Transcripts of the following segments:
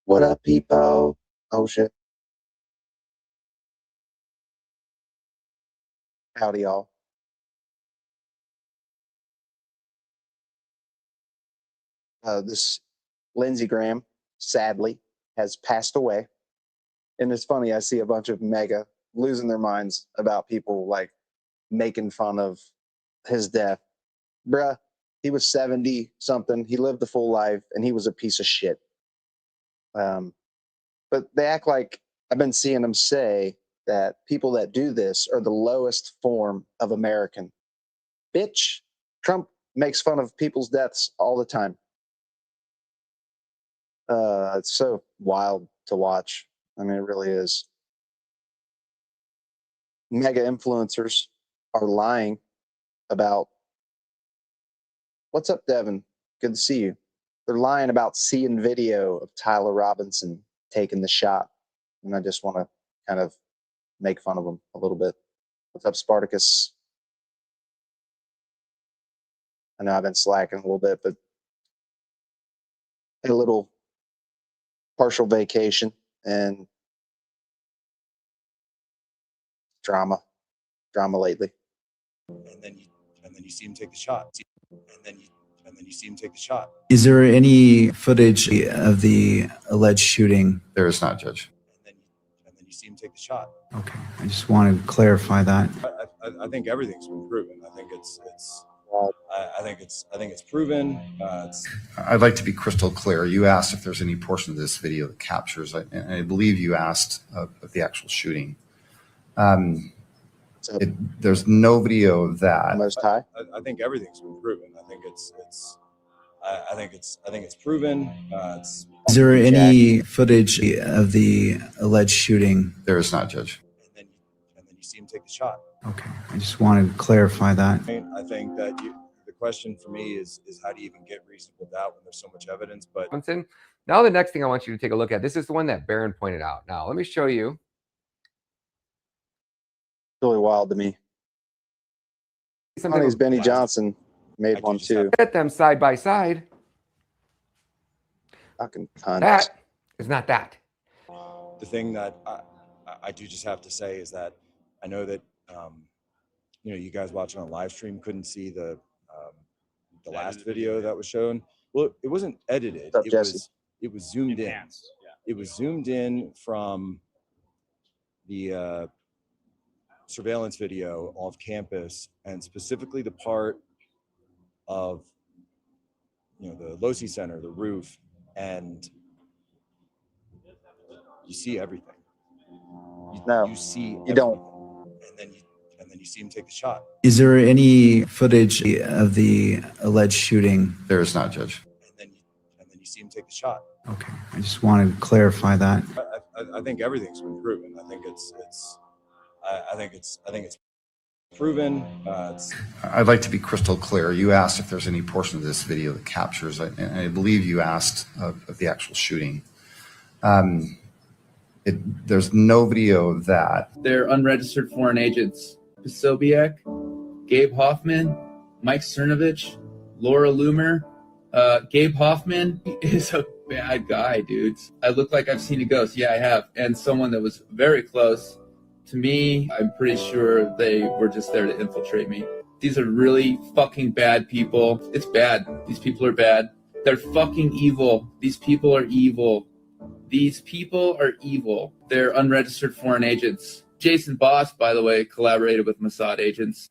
What up, people? Oh, shit. Howdy, y'all. This Lindsey Graham, sadly, has passed away. And it's funny, I see a bunch of mega losing their minds about people like making fun of his death. Bruh, he was 70 something. He lived a full life and he was a piece of shit. But they act like I've been seeing them say that people that do this are the lowest form of American. Bitch, Trump makes fun of people's deaths all the time. It's so wild to watch. I mean, it really is. Mega influencers are lying about. What's up, Devin? Good to see you. They're lying about seeing video of Tyler Robinson taking the shot. And I just want to kind of make fun of them a little bit. What's up, Spartacus? I know I've been slacking a little bit, but a little partial vacation and drama lately. And then you see him take the shot. And then you see him take the shot. Is there any footage of the alleged shooting? There is not, Judge. And then you see him take the shot. Okay, I just wanted to clarify that. I think everything's been proven. I think it's proven. I'd like to be crystal clear. You asked if there's any portion of this video that captures, and I believe you asked of the actual shooting. There's no video of that. Most high. I think everything's been proven. I think it's proven. Is there any footage of the alleged shooting? There is not, Judge. And then you see him take the shot. Okay, I just wanted to clarify that. I think that the question for me is how do you even get reasonable doubt when there's so much evidence? But now the next thing I want you to take a look at, this is the one that Barron pointed out. Now let me show you. Really wild to me. Funny Benny Johnson made one too. Get them side by side. Fucking tons. That is not that. The thing that I do just have to say is that I know that you guys watching on live stream couldn't see the last video that was shown. Well, it wasn't edited. What's up, Jesse? It was zoomed in. Yeah. It was zoomed in from the surveillance video off campus, and specifically the part of the Losi Center, the roof, and you see everything. You see everything. You don't. And then you see him take the shot. Is there any footage of the alleged shooting? There is not, Judge. And then you see him take the shot. Okay, I just wanted to clarify that. I think everything's been proven. I think it's proven. I'd like to be crystal clear. You asked if there's any portion of this video that captures, and I believe you asked of the actual shooting. There's no video of that. They're unregistered foreign agents. Posobiec, Gabe Hoffman, Mike Cernovich, Laura Loomer. Gabe Hoffman is a bad guy, dudes. I look like I've seen a ghost. Yeah, I have. And someone that was very close to me, I'm pretty sure they were just there to infiltrate me. These are really fucking bad people. It's bad. These people are bad. They're fucking evil. These people are evil. These people are evil. They're unregistered foreign agents. Jason Boss, by the way, collaborated with Mossad agents.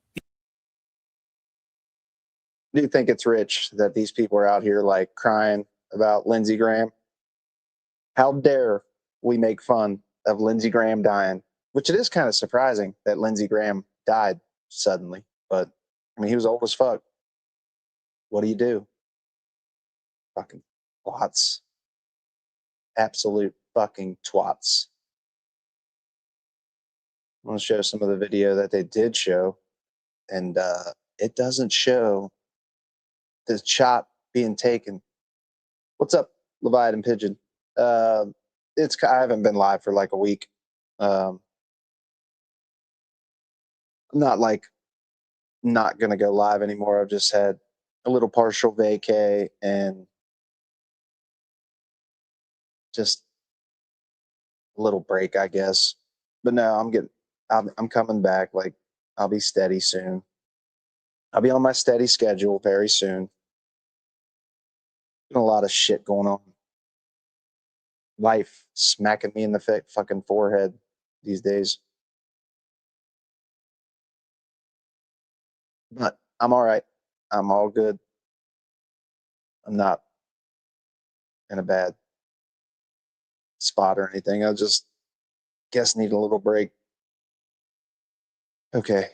Do you think it's rich that these people are out here like crying about Lindsey Graham? How dare we make fun of Lindsey Graham dying? Which it is kind of surprising that Lindsey Graham died suddenly. But, I mean, he was old as fuck. What do? Fucking twats. Absolute fucking twats. I want to show some of the video that they did show. And it doesn't show the shot being taken. What's up, Leviathan Pigeon? I haven't been live for like a week. I'm not gonna go live anymore. I've just had a little partial vacay and just a little break, I guess. But no, I'm coming back. Like, I'll be steady soon. I'll be on my steady schedule very soon. A lot of shit going on. Life smacking me in the fucking forehead these days. But I'm all right. I'm all good. I'm not in a bad spot or anything. I just guess need a little break. Okay.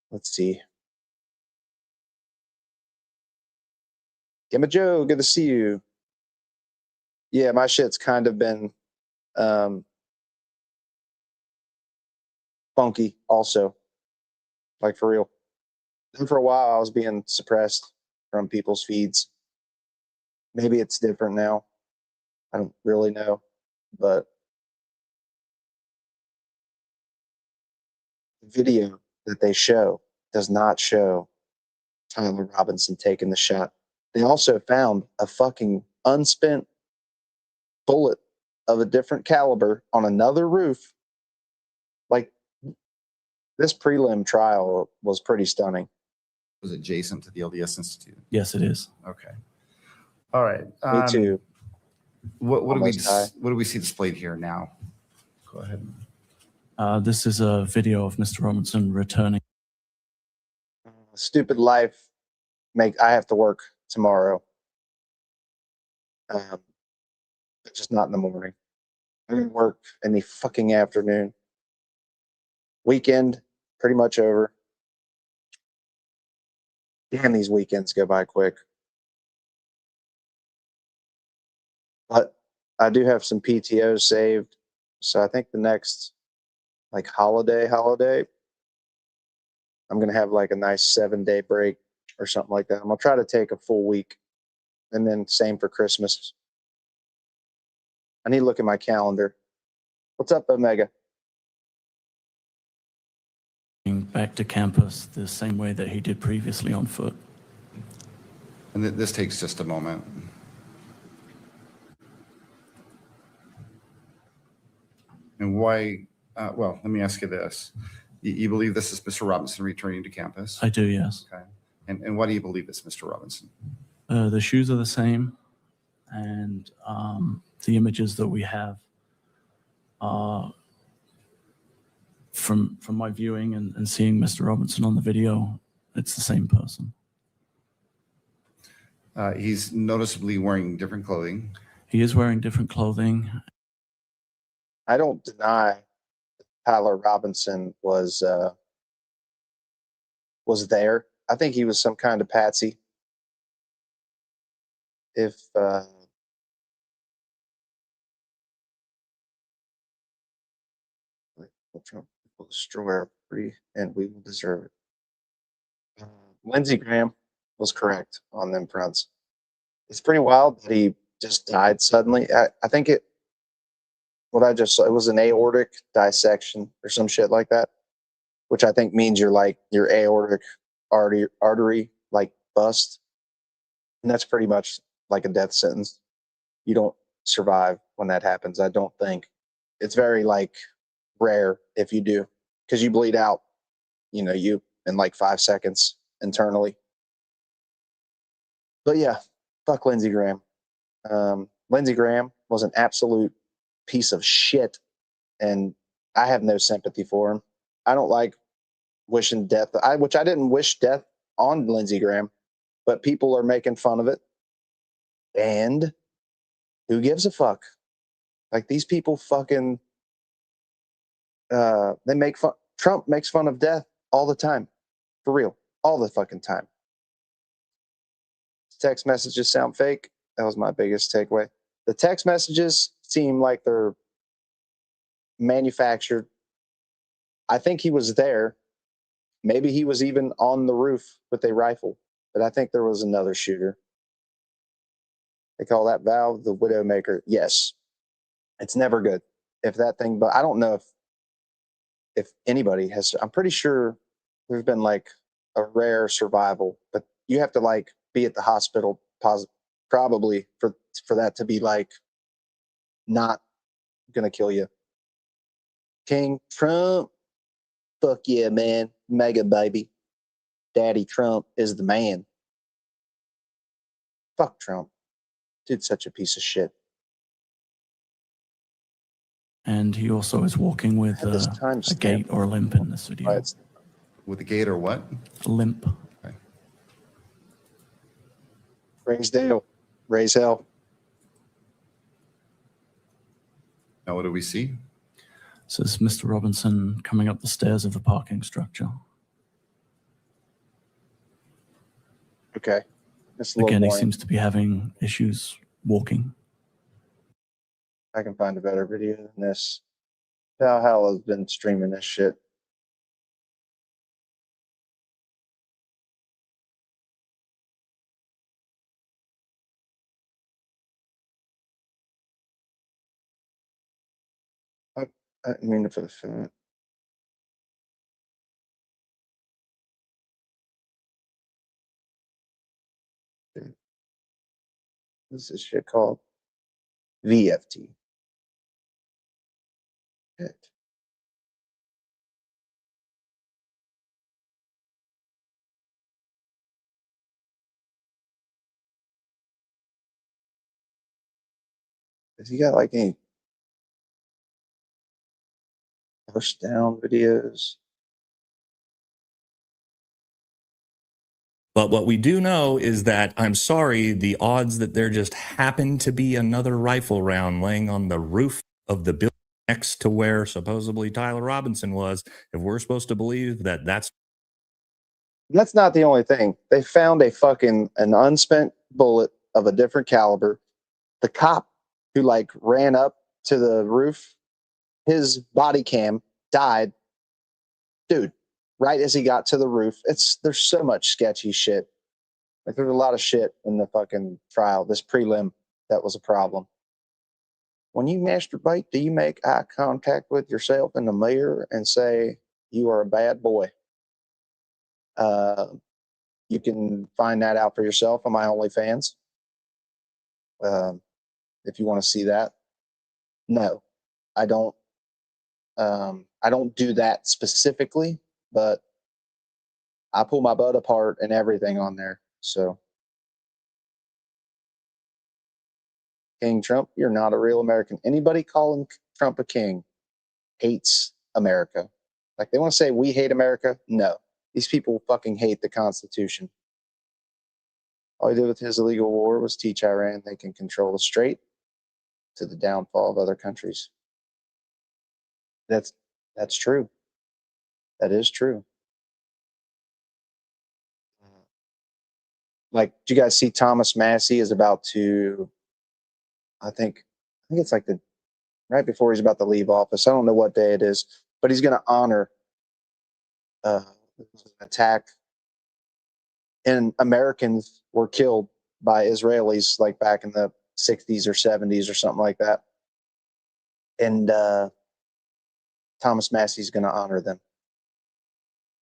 Let's see. Gemma Joe, good to see you. Yeah, my shit's kind of been funky also. Like, for real. And for a while I was being suppressed from people's feeds. Maybe it's different now. I don't really know. But the video that they show does not show Tyler Robinson taking the shot. They also found a fucking unspent bullet of a different caliber on another roof. Like, this prelim trial was pretty stunning. Was adjacent to the LDS Institute? Yes, it is. Okay. All right. Me too. What do Almost high. we see displayed here now? Go ahead. This is a video of Mr. Robinson returning. Stupid life. I have to work tomorrow. But just not in the morning. I'm gonna work in the fucking afternoon. Weekend pretty much over. Damn, these weekends go by quick. But I do have some PTO saved, so I think the next like holiday, I'm gonna have like a nice 7-day break or something like that. I'm gonna try to take a full week, and then same for Christmas. I need to look at my calendar. What's up, Omega? Back to campus the same way that he did previously on foot. And this takes just a moment. And why? Well, let me ask you this. You believe this is Mr. Robinson returning to campus? I do, yes. Okay. And why do you believe it's Mr. Robinson? The shoes are the same, and the images that we have are from my viewing and seeing Mr. Robinson on the video, it's the same person. He's noticeably wearing different clothing. He is wearing different clothing. I don't deny Tyler Robinson was there. I think he was some kind of patsy. If Trump will destroy our free and we will deserve it. Lindsey Graham was correct on them fronts. It's pretty wild that he just died suddenly. I think it was an aortic dissection or some shit like that, which I think means your aortic artery like bust. And that's pretty much like a death sentence. You don't survive when that happens. I don't think. It's very like rare if you do, because you bleed out, you in like 5 seconds internally. But yeah, fuck Lindsey Graham. Lindsey Graham was an absolute piece of shit, and I have no sympathy for him. I don't like wishing death, which I didn't wish death on Lindsey Graham, but people are making fun of it. And who gives a fuck? Like, these people fucking, they make fun. Trump makes fun of death all the time. For real. All the fucking time. Text messages sound fake. That was my biggest takeaway. The text messages seem like they're manufactured. I think he was there. Maybe he was even on the roof with a rifle, but I think there was another shooter. They call that valve the Widowmaker. Yes. It's never good if that thing, but I don't know if anybody has. I'm pretty sure there's been like a rare survival, but you have to like be at the hospital probably for that to be like not gonna kill you. King Trump, fuck yeah, man. Mega baby. Daddy Trump is the man. Fuck Trump. Dude's such a piece of shit. And he also is walking with Had this a timestamp. gait or a limp in this video. It's With the gate or what? A limp. Okay. Ringsdale. Raise hell. Now, what do we see? Says Mr. Robinson coming up the stairs of the parking structure. Okay. It's a little Again, he boring. seems to be having issues walking. I can find a better video than this. How hell has been streaming this shit. I mean, for the film. What's this shit called? VFT. Shit. Has he got like any push down videos? But what we do know is that, I'm sorry, the odds that there just happened to be another rifle round laying on the roof of the building next to where supposedly Tyler Robinson was, if we're supposed to believe that that's Not the only thing. They found an unspent bullet of a different caliber. The cop who like ran up to the roof, his body cam died. Dude, right as he got to the roof. There's so much sketchy shit. Like there's a lot of shit in the fucking trial, this prelim that was a problem. When you masturbate, do you make eye contact with yourself in the mirror and say, you are a bad boy? You can find that out for yourself on my OnlyFans. If you want to see that. No, I don't. I don't do that specifically, but I pull my butt apart and everything on there. So, King Trump, you're not a real American. Anybody calling Trump a king hates America. Like they want to say we hate America. No, these people fucking hate the Constitution. All he did with his illegal war was teach Iran they can control the strait to the downfall of other countries. That's true. That is true. Like, did you guys see Thomas Massey is about to, I think it's like right before he's about to leave office. I don't know what day it is, but he's going to honor an attack. And Americans were killed by Israelis like back in the 60s or 70s or something like that. And Thomas Massey's going to honor them,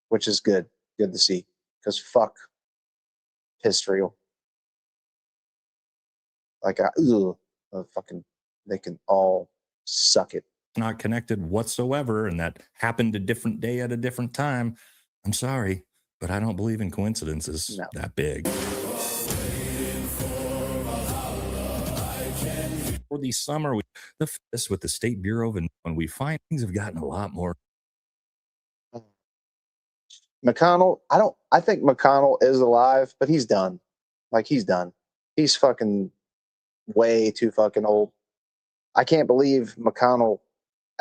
which is good. Good to see. Because fuck Israel. Like, fucking, they can all suck it. not connected whatsoever and that happened a different day at a different time, I'm sorry, but I don't believe in coincidences that big. For the summer, this with the State Bureau of, when we find things have gotten a lot more. McConnell, I think McConnell is alive, but he's done. Like, he's done. He's fucking way too fucking old. I can't believe McConnell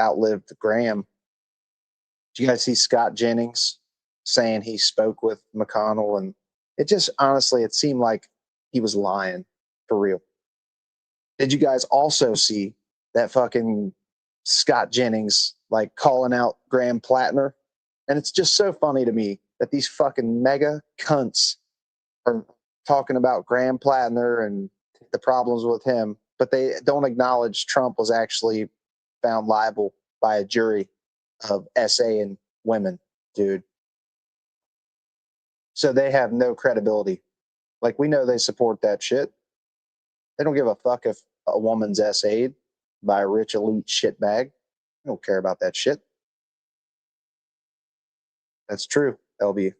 outlived Graham. Did you guys see Scott Jennings saying he spoke with McConnell? And it just, honestly, it seemed like he was lying for real. Did you guys also see that fucking Scott Jennings like calling out Graham Plattner? And it's just so funny to me that these fucking mega cunts are talking about Graham Plattner and the problems with him, but they don't acknowledge Trump was actually found liable by a jury of SA and women, dude. So they have no credibility. Like, we know they support that shit. They don't give a fuck if a woman's SA'd. by a rich elite shitbag. I don't care about that shit. That's true, LB.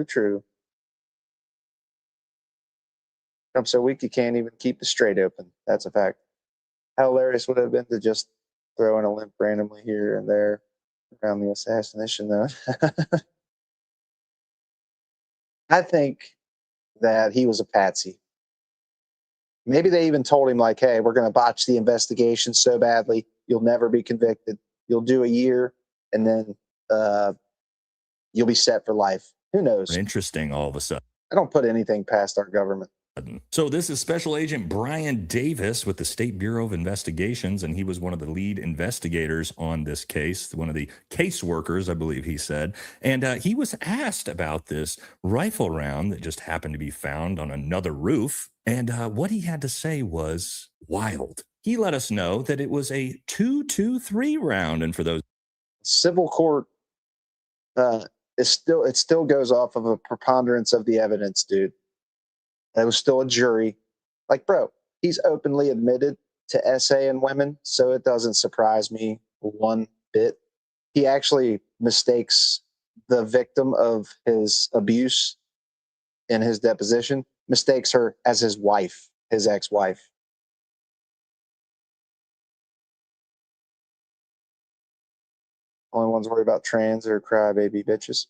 True. Trump's so weak he can't even keep the Strait open. That's a fact. How hilarious would it have been to just throw in a limp randomly here and there around the assassination, though? I think that he was a patsy. Maybe they even told him, like, hey, we're going to botch the investigation so badly, you'll never be convicted. You'll do a year, and then you'll be set for life. Who knows? Interesting all of a sudden. I don't put anything past our government. So this is Special Agent Brian Davis with the State Bureau of Investigations, and he was one of the lead investigators on this case, one of the caseworkers, I believe he said. And he was asked about this rifle round that just happened to be found on another roof. And what he had to say was wild. He let us know that it was a .223 round. And for those civil court, it still goes off of a preponderance of the evidence, dude. It was still a jury. Like, bro, he's openly admitted to SA and women, so it doesn't surprise me one bit. He actually mistakes the victim of his abuse in his deposition, mistakes her as his wife, his ex-wife. Only ones worried about trans or crybaby bitches.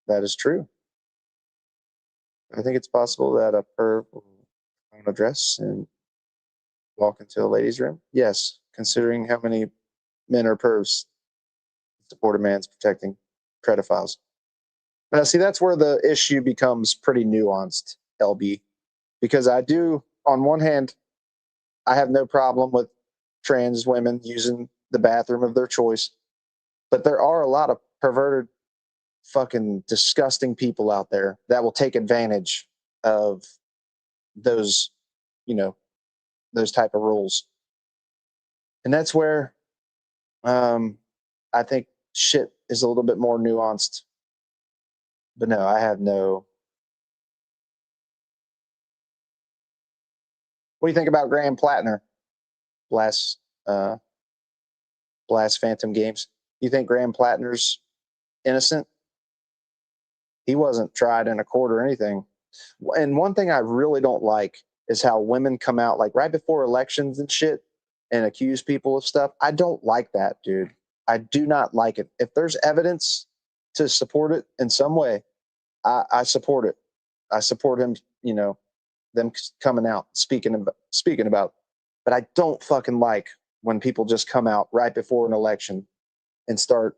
That is true. I think it's possible that a perv will own a dress and walk into a ladies' room. Yes, considering how many men are pervs, support a man's protecting pedophiles. Now, see, that's where the issue becomes pretty nuanced, LB, because I do, on one hand, I have no problem with trans women using the bathroom of their choice, but there are a lot of perverted, fucking disgusting people out there that will take advantage of those, those type of rules. And that's where I think shit is a little bit more nuanced. But no, I have no. What do you think about Graham Plattner? Blast Phantom Games. You think Graham Plattner's innocent? He wasn't tried in a court or anything. And one thing I really don't like is how women come out like right before elections and shit and accuse people of stuff. I don't like that, dude. I do not like it. If there's evidence to support it in some way, I support it. I support him, them coming out, speaking about. But I don't fucking like when people just come out right before an election and start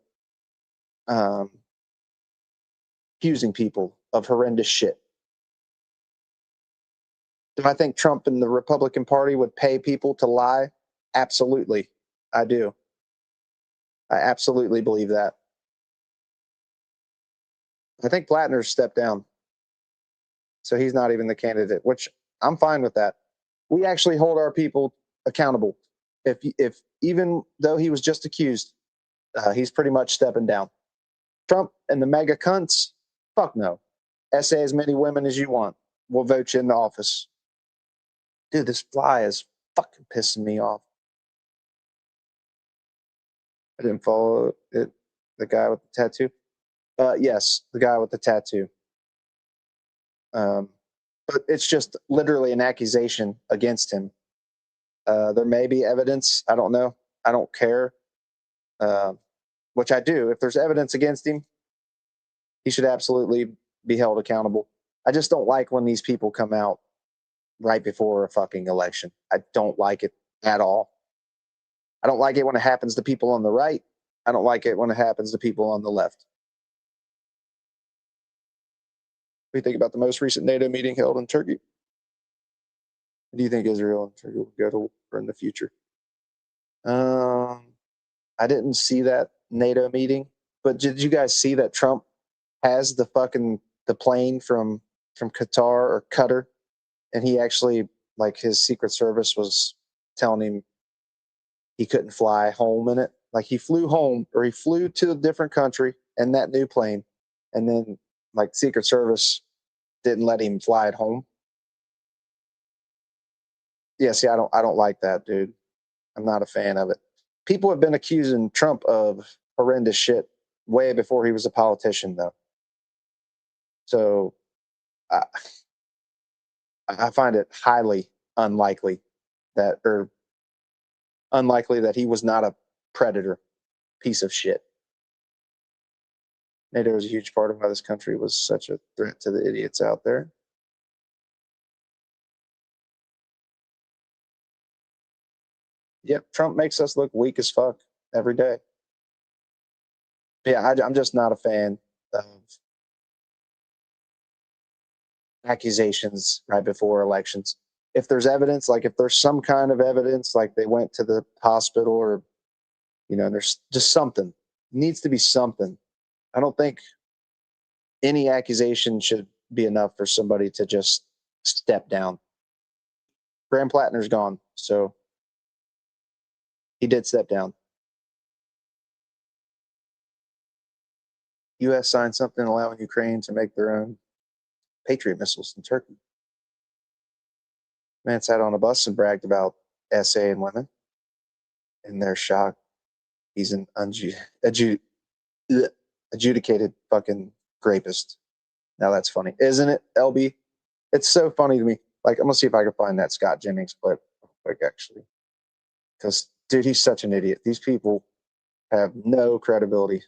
accusing people of horrendous shit. Do I think Trump and the Republican Party would pay people to lie? Absolutely. I do. I absolutely believe that. I think Plattner stepped down. So he's not even the candidate, which I'm fine with that. We actually hold our people accountable. If even though he was just accused, he's pretty much stepping down. Trump and the MAGA cunts, fuck no. Essay as many women as you want. We'll vote you in the office. Dude, this fly is fucking pissing me off. I didn't follow it. The guy with the tattoo? Yes, the guy with the tattoo. But it's just literally an accusation against him. There may be evidence. I don't know. I don't care. Which I do. If there's evidence against him, he should absolutely be held accountable. I just don't like when these people come out right before a fucking election. I don't like it at all. I don't like it when it happens to people on the right. I don't like it when it happens to people on the left. What do you think about the most recent NATO meeting held in Turkey? Do you think Israel and Turkey will go to war in the future? I didn't see that NATO meeting, but did you guys see that Trump has the plane from Qatar or Qatar, and he actually, like, his Secret Service was telling him he couldn't fly home in it. Like, he flew home, or he flew to a different country in that new plane, and then, like, Secret Service didn't let him fly it home. Yeah, see, I don't like that, dude. I'm not a fan of it. People have been accusing Trump of horrendous shit way before he was a politician, though. So I, I find it highly unlikely that he was not a predator piece of shit. NATO is a huge part of why this country was such a threat to the idiots out there. Yep, Trump makes us look weak as fuck every day. Yeah, I'm just not a fan of accusations right before elections. If there's evidence, like if there's some kind of evidence, like they went to the hospital or, there's just something, needs to be something. I don't think any accusation should be enough for somebody to just step down. Graham Plattner's gone, so he did step down. U.S. signed something allowing Ukraine to make their own Patriot missiles in Turkey. Man sat on a bus and bragged about SA and women. And they're shocked. He's an adjudicated fucking rapist. Now that's funny, isn't it, LB? It's so funny to me. Like, I'm gonna see if I can find that Scott Jennings clip real quick, actually. Because, dude, he's such an idiot. These people have no credibility.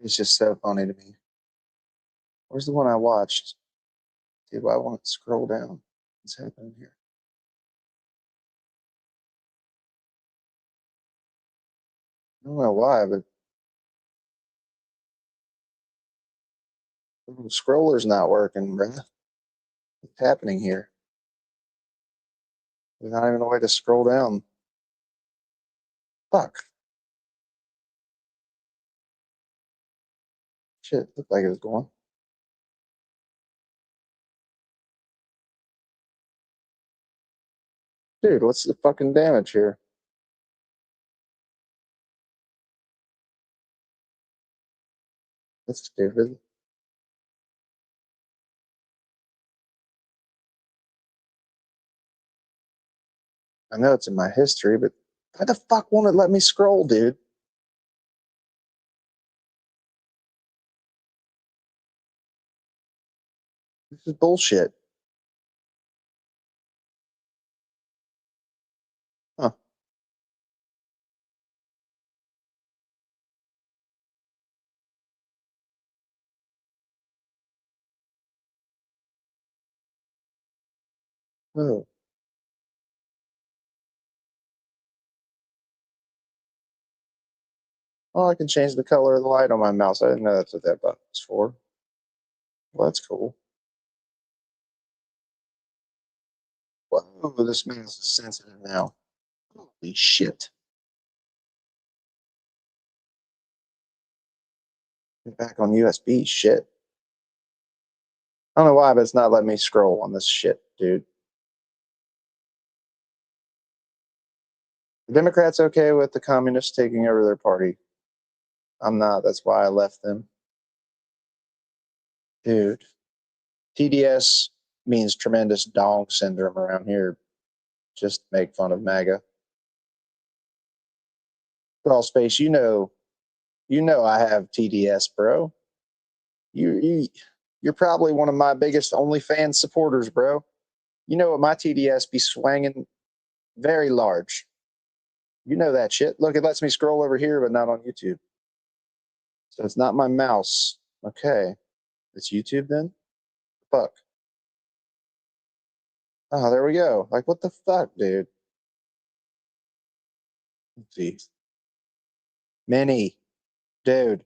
It's just so funny to me. Where's the one I watched? Dude, why won't it scroll down? What's happening here? I don't know why, but the scroller's not working, bruh. What's happening here? There's not even a way to scroll down. Fuck. Shit, looked like it was going. Dude, what's the fucking damage here? That's stupid. I know it's in my history, but why the fuck won't it let me scroll, dude? This is bullshit. Huh. Oh. Oh, I can change the color of the light on my mouse. I didn't know that's what that button was for. Well, that's cool. Whoa, this mouse is sensitive now. Holy shit. Get back on USB, shit. I don't know why, but it's not letting me scroll on this shit, dude. The Democrats okay with the communists taking over their party? I'm not. That's why I left them. Dude. TDS means tremendous dong syndrome around here. Just make fun of MAGA. Crawl space, you know I have TDS, bro. You're probably one of my biggest OnlyFans supporters, bro. You know what my TDS be swanging very large. You know that shit. Look, it lets me scroll over here, but not on YouTube. So it's not my mouse. Okay. It's YouTube then? Fuck. Oh, there we go. Like, what the fuck, dude? Let's see. Mini. Dude.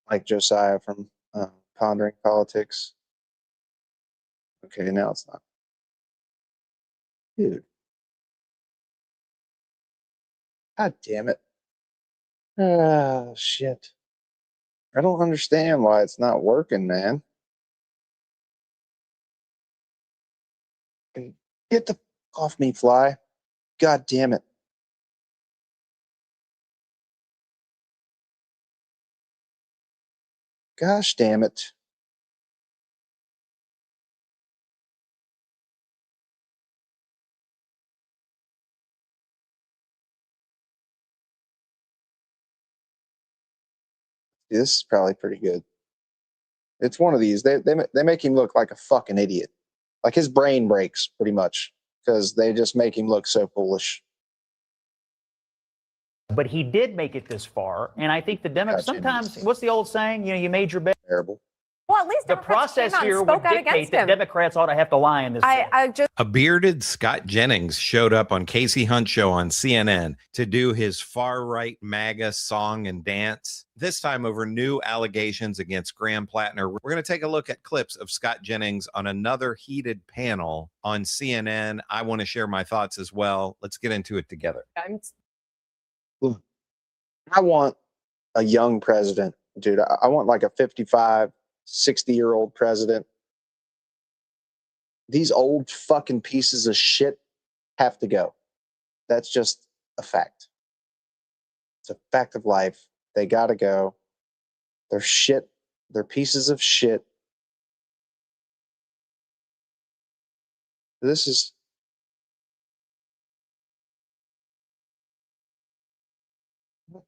like Josiah from Pondering Politics. Okay, now it's not. Dude. God damn it. Ah, shit. I don't understand why it's not working, man. Get the fuck off me, fly. God damn it. Gosh damn it. This is probably pretty good. It's one of these. They make him look like a fucking idiot. Like his brain breaks pretty much because they just make him look so foolish. But he did make it this far, and I think the Democrats Gotcha. sometimes. What's the old saying? You know, you made your bed. Terrible. Well, at least The Democrats process came out and here spoke would out dictate against that him. Democrats ought to have to lie in this. I just A bearded Scott Jennings showed up on Casey Hunt show on CNN to do his far-right MAGA song and dance, this time over new allegations against Graham Plattner. We're going to take a look at clips of Scott Jennings on another heated panel on CNN. I want to share my thoughts as well. Let's get into it together. Look, I want a young president, dude. I want like a 55, 60-year-old president. These old fucking pieces of shit have to go. That's just a fact. It's a fact of life. They gotta go. They're shit. They're pieces of shit. This is...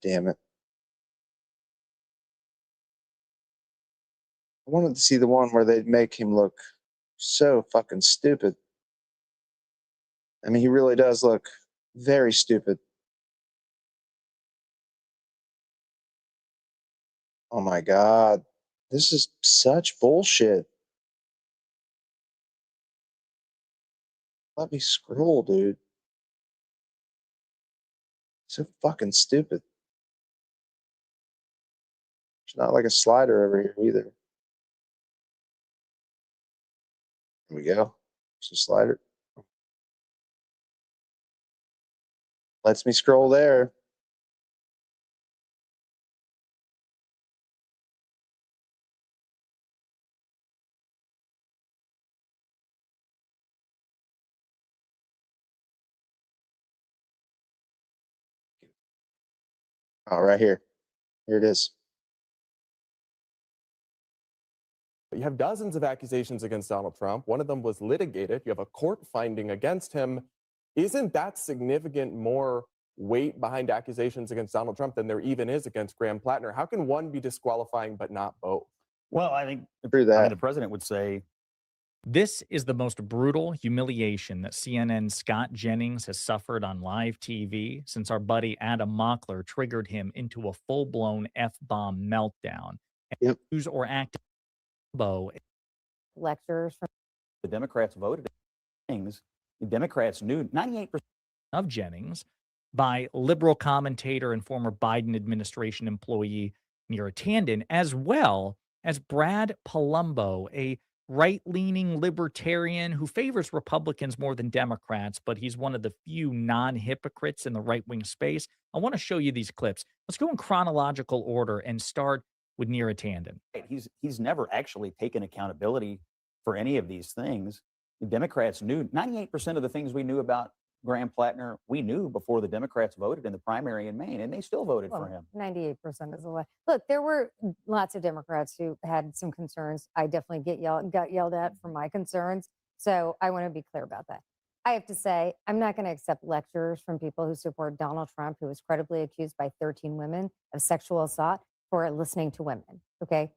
Damn it. I wanted to see the one where they'd make him look so fucking stupid. I mean, he really does look very stupid. Oh my God. This is such bullshit. Let me scroll, dude. So fucking stupid. It's not like a slider over here either. Here we go. It's a slider. Lets me scroll there. Oh, right here. Here it is. You have dozens of accusations against Donald Trump. One of them was litigated. You have a court finding against him. Isn't that significant more weight behind accusations against Donald Trump than there even is against Graham Plattner? How can one be disqualifying but not both? Well, I think Through that. the president would say, This is the most brutal humiliation that CNN's Scott Jennings has suffered on live TV since our buddy Adam Mockler triggered him into a full-blown F-bomb meltdown. Yep. News or act lectures from the Democrats voted things. The Democrats knew 98% of Jennings by liberal commentator and former Biden administration employee Neera Tanden, as well as Brad Palumbo, a right-leaning libertarian who favors Republicans more than Democrats, but he's one of the few non-hypocrites in the right-wing space. I want to show you these clips. Let's go in chronological order and start with Neera Tanden. he's never actually taken accountability for any of these things. The Democrats knew 98% of the things we knew about Graham Plattner, we knew before the Democrats voted in the primary in Maine, and they still voted for him. 98% is a lot. Look, there were lots of Democrats who had some concerns. I definitely got yelled at for my concerns. So I want to be clear about that. I have to say, I'm not going to accept lectures from people who support Donald Trump, who was credibly accused by 13 women of sexual assault for listening to women. Okay.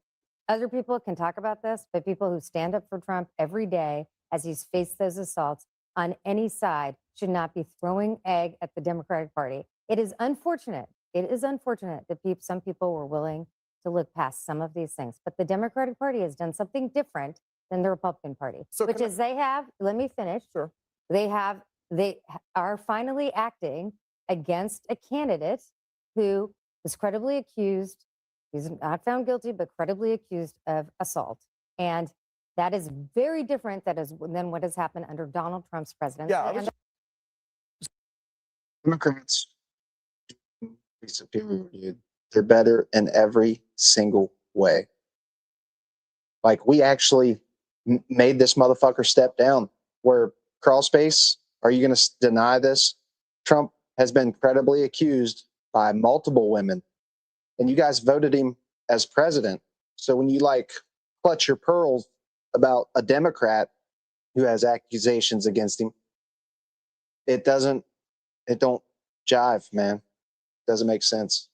Other people can talk about this, but people who stand up for Trump every day as he's faced those assaults on any side should not be throwing egg at the Democratic Party. It is unfortunate. It is unfortunate that some people were willing to look past some of these things. But the Democratic Party has done something different than the Republican Party, which is they have, let me finish. Sure. They are finally acting against a candidate who was credibly accused He's not found guilty, but credibly accused of assault. And that is very different than what has happened under Donald Trump's presidency. Yeah, Democrats be superior, dude. They're better in every single way. Like, we actually made this motherfucker step down. Where, crawl space, are you going to deny this? Trump has been credibly accused by multiple women, and you guys voted him as president. So when you like clutch your pearls about a Democrat who has accusations against him, it don't jive, man. Doesn't make sense.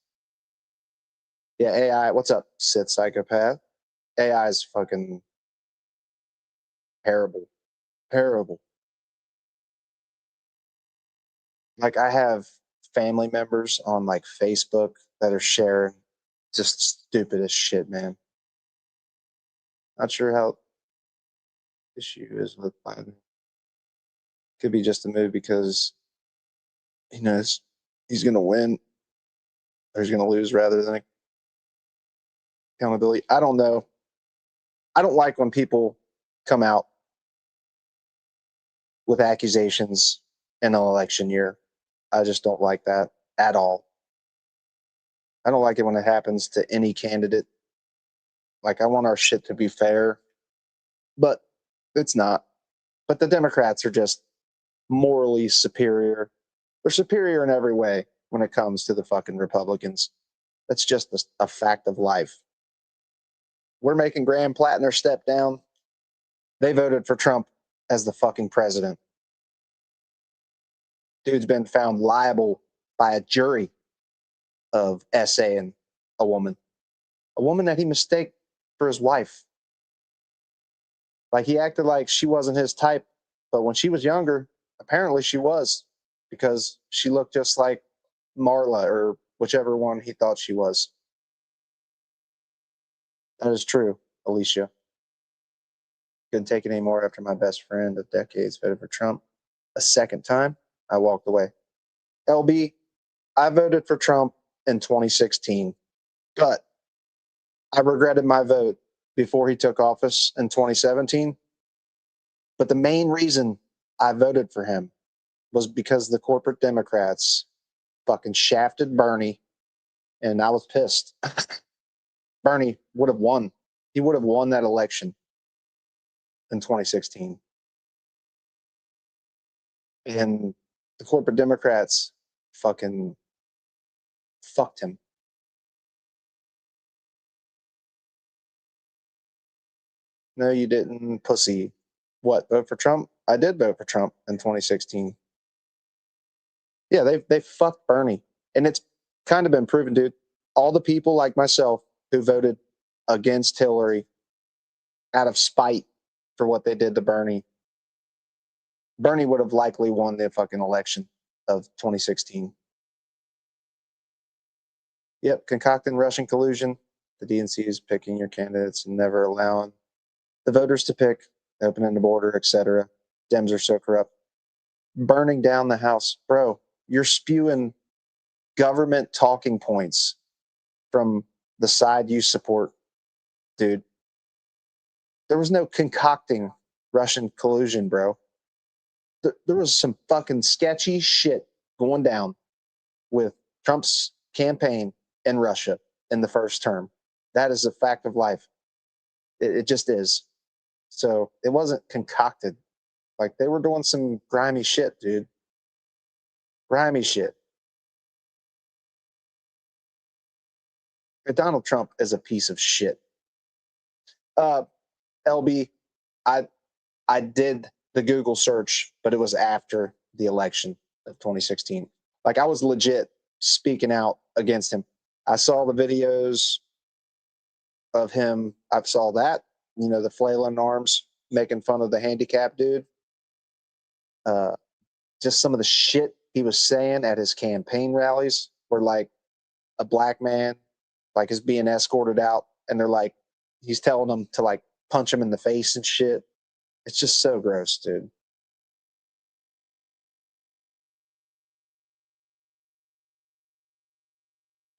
Yeah, AI, what's up, Sith psychopath? AI is fucking terrible. Terrible. Like, I have family members on like Facebook that are sharing just stupid as shit, man. Not sure how issue is with Biden. Could be just a move because he knows he's going to win or he's going to lose rather than accountability. I don't know. I don't like when people come out with accusations in an election year. I just don't like that at all. I don't like it when it happens to any candidate. Like, I want our shit to be fair, but it's not. But the Democrats are just morally superior. They're superior in every way when it comes to the fucking Republicans. That's just a fact of life. We're making Graham Plattner step down. They voted for Trump as the fucking president. Dude's been found liable by a jury of essaying a woman that he mistaked for his wife. Like, he acted like she wasn't his type, but when she was younger, apparently she was, because she looked just like Marla or whichever one he thought she was. That is true, Alicia. Couldn't take it anymore after my best friend of decades voted for Trump a second time. I walked away. LB, I voted for Trump in 2016, but I regretted my vote before he took office in 2017. But the main reason I voted for him was because the corporate Democrats fucking shafted Bernie, and I was pissed. Bernie would have won. He would have won that election in 2016. And the corporate Democrats fucking fucked him. No, you didn't, pussy. What, vote for Trump? I did vote for Trump in 2016. Yeah, they fucked Bernie. And it's kind of been proven, dude. All the people like myself who voted against Hillary out of spite for what they did to Bernie, Bernie would have likely won the fucking election of 2016. Yep, concocting Russian collusion. The DNC is picking your candidates and never allowing the voters to pick, opening the border, etc. Dems are so corrupt. Burning down the House. Bro, you're spewing government talking points from the side you support, dude. There was no concocting Russian collusion, bro. There was some fucking sketchy shit going down with Trump's campaign in Russia in the first term. That is a fact of life. It just is. So it wasn't concocted. Like, they were doing some grimy shit, dude. Grimy shit. Donald Trump is a piece of shit. LB, I did the Google search, but it was after the election of 2016. Like, I was legit speaking out against him. I saw the videos of him. I saw that, the flailing arms, making fun of the handicapped dude. Just some of the shit he was saying at his campaign rallies, where like a black man like is being escorted out, and they're like, he's telling them to like punch him in the face and shit. It's just so gross, dude.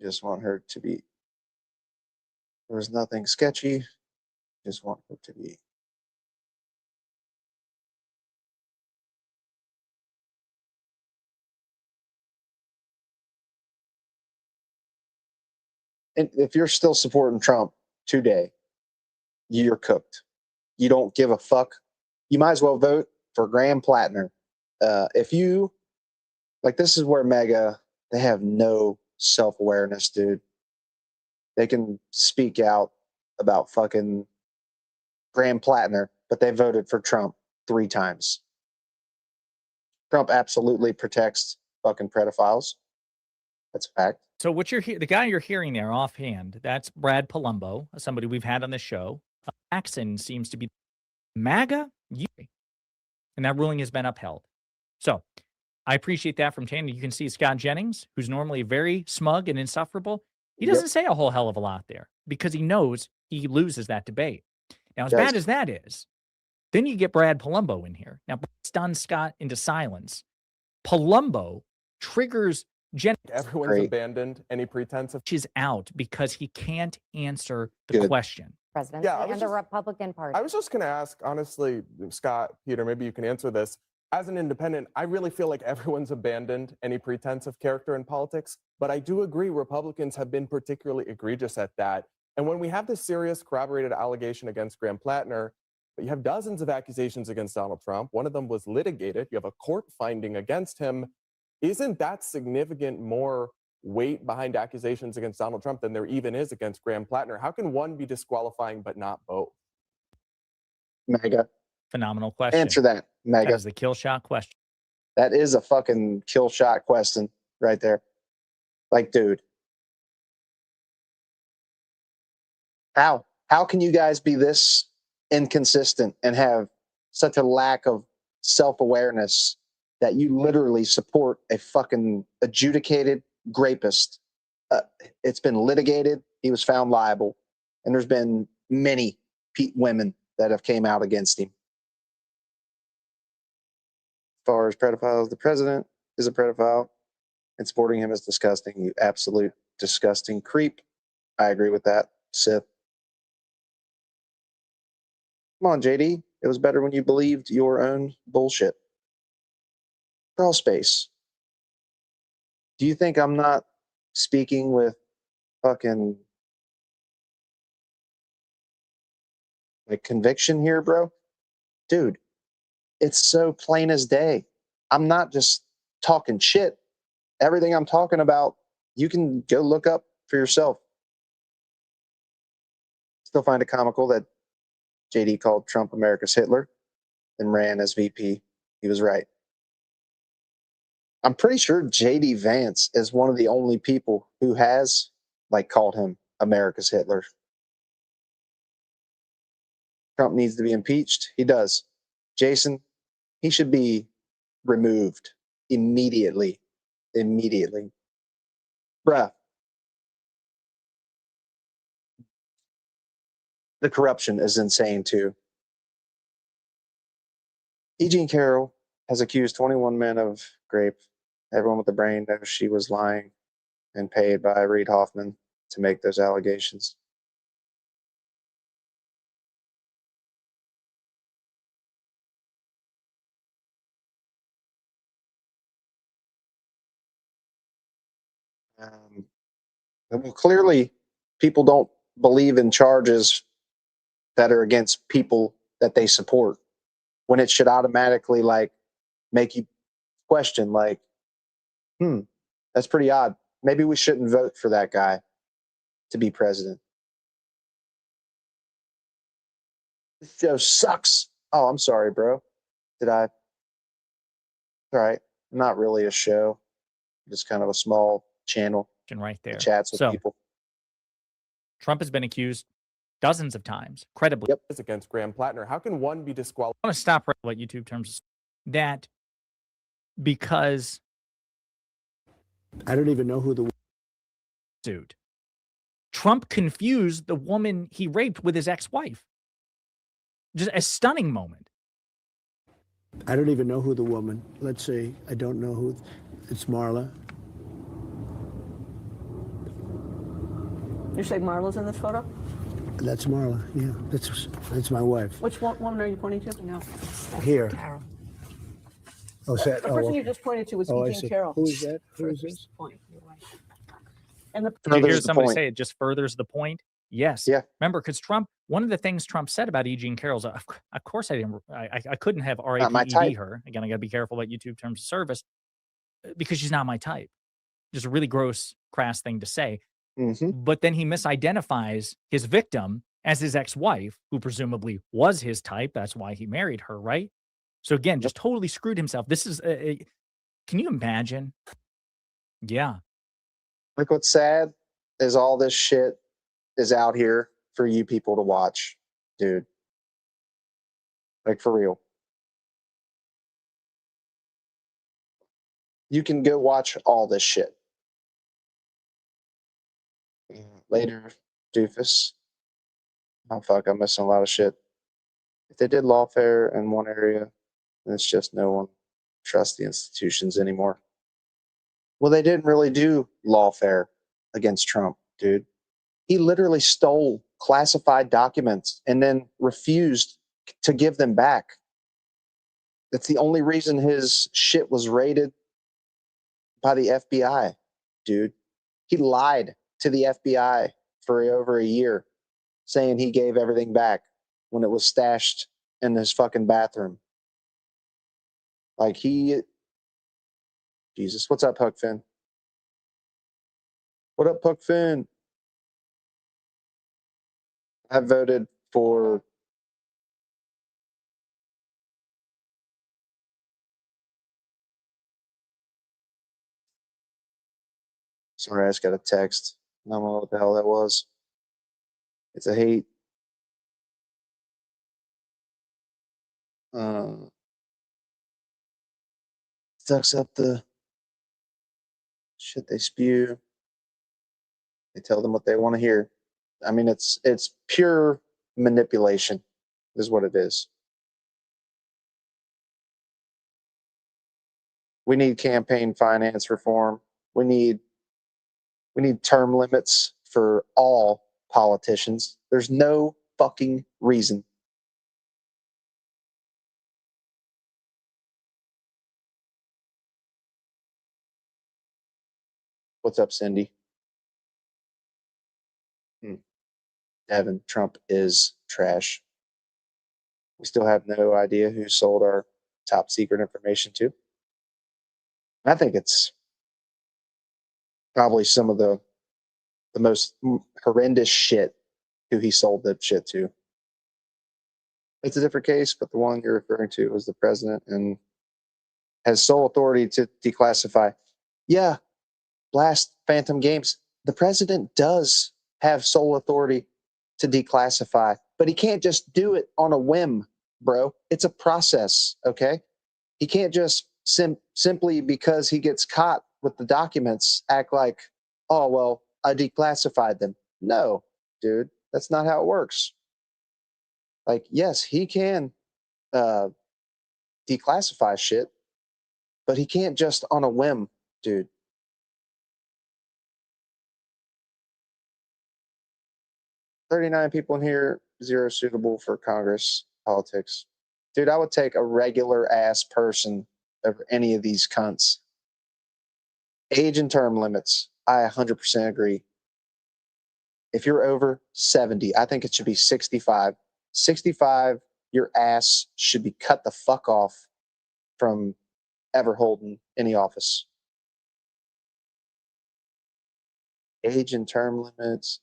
Just want her to be There was nothing sketchy. Just want it to be. And if you're still supporting Trump today, you're cooked. You don't give a fuck. You might as well vote for Graham Plattner. If you, like, this is where MAGA, they have no self-awareness, dude. They can speak out about fucking Graham Plattner, but they voted for Trump 3 times. Trump absolutely protects fucking pedophiles. That's a fact. So what the guy you're hearing there offhand, that's Brad Palumbo, somebody we've had on the show. Jackson seems to be MAGA, and that ruling has been upheld. So I appreciate that from Tanner. You can see Scott Jennings, who's normally very smug and insufferable. He doesn't say a whole hell of a lot there because he knows he loses that debate. Now, as bad as that is, then you get Brad Palumbo in here. Now, stuns Scott into silence. Palumbo triggers Jennings. Everyone's abandoned any pretense of is out because he can't answer the question. Presidency and the Republican Party. I was just going to ask, honestly, Scott, Peter, maybe you can answer this. As an independent, I really feel like everyone's abandoned any pretense of character in politics, but I do agree Republicans have been particularly egregious at that. And when we have this serious corroborated allegation against Graham Plattner, but you have dozens of accusations against Donald Trump, one of them was litigated, you have a court finding against him, isn't that significant more weight behind accusations against Donald Trump than there even is against Graham Plattner? How can one be disqualifying but not both? MAGA. Phenomenal question. Answer that, MAGA. That is the kill shot question. That is a fucking kill shot question right there. Like, dude. How can you guys be this inconsistent and have such a lack of self-awareness that you literally support a fucking adjudicated rapist? It's been litigated. He was found liable. And there's been many women that have came out against him. As far as pedophiles, the president is a pedophile, and supporting him is disgusting. You absolute disgusting creep. I agree with that, Sith. Come on, JD. It was better when you believed your own bullshit. Crawl space. Do you think I'm not speaking with fucking like conviction here, bro? Dude, it's so plain as day. I'm not just talking shit. Everything I'm talking about, you can go look up for yourself. Still find it comical that JD called Trump America's Hitler and ran as VP. He was right. I'm pretty sure JD Vance is one of the only people who has called him America's Hitler. Trump needs to be impeached. He does. Jason, he should be removed immediately. Immediately. Bruh. The corruption is insane too. E. Jean Carroll has accused 21 men of rape. Everyone with a brain knows she was lying and paid by Reid Hoffman to make those allegations. Well, clearly, people don't believe in charges that are against people that they support, when it should automatically make you question, that's pretty odd. Maybe we shouldn't vote for that guy to be president. This show sucks. Oh, I'm sorry, bro. Did I? All right. Not really a show. Just kind of a small channel. Right there. Chats with people. Trump has been accused dozens of times, credibly. Yep. Against Graham Plattner. How can one be disqualified? I want to stop right what YouTube terms that because I don't even know who the dude. Trump confused the woman he raped with his ex-wife. Just a stunning moment. I don't even know who the woman. Let's see. I don't know who. It's Marla. You say Marla's in this photo? That's Marla. Yeah, that's my wife. Which woman are you pointing to? No. Here. Carol. Oh, is that? The Oh, person you okay. just pointed to was Oh, I Eugene see. Carroll. Who is that? Who is this? Point. You're right. And the Did you hear Furthers the somebody point. say it just furthers the point? Yes. Yeah. Remember, because Trump, one of the things Trump said about Eugene Carroll's, of course I couldn't have Not my RAPED type. her. Again, I got to be careful about YouTube terms of service because she's not my type. Just a really gross, crass thing to say. But then he misidentifies his victim as his ex-wife, who presumably was his type. That's why he married her, right? So again, just totally screwed himself. This is, can you imagine? Yeah. Like, what's sad is all this shit is out here for you people to watch, dude. Like, for real. You can go watch all this shit. Later, doofus. Oh, fuck, I'm missing a lot of shit. If they did lawfare in one area, then it's just no one trusts the institutions anymore. Well, they didn't really do lawfare against Trump, dude. He literally stole classified documents and then refused to give them back. That's the only reason his shit was raided by the FBI, dude. He lied to the FBI for over a year, saying he gave everything back when it was stashed in his fucking bathroom. Like, Jesus, what's up, Huck Finn? What up, Huck Finn? I voted for sorry, I just got a text. I don't know what the hell that was. It's a hate. Sucks up the shit they spew. They tell them what they want to hear. I mean, it's pure manipulation, is what it is. We need campaign finance reform. We need term limits for all politicians. There's no fucking reason. What's up, Cindy? Devin, Trump is trash. We still have no idea who sold our top secret information to. I think it's probably some of the most horrendous shit who he sold that shit to. It's a different case, but the one you're referring to was the president and has sole authority to declassify. Yeah, blast Phantom Games. The president does have sole authority to declassify, but he can't just do it on a whim, bro. It's a process, okay? He can't just simply because he gets caught with the documents act like, oh, well, I declassified them. No, dude, that's not how it works. Like, yes, he can declassify shit, but he can't just on a whim, dude. "39 people in here, 0 suitable for Congress politics." Dude, I would take a regular ass person over any of these cunts. Age and term limits, I 100% agree. If you're over 70, I think it should be 65. 65, your ass should be cut the fuck off from ever holding any office. Age and term limits.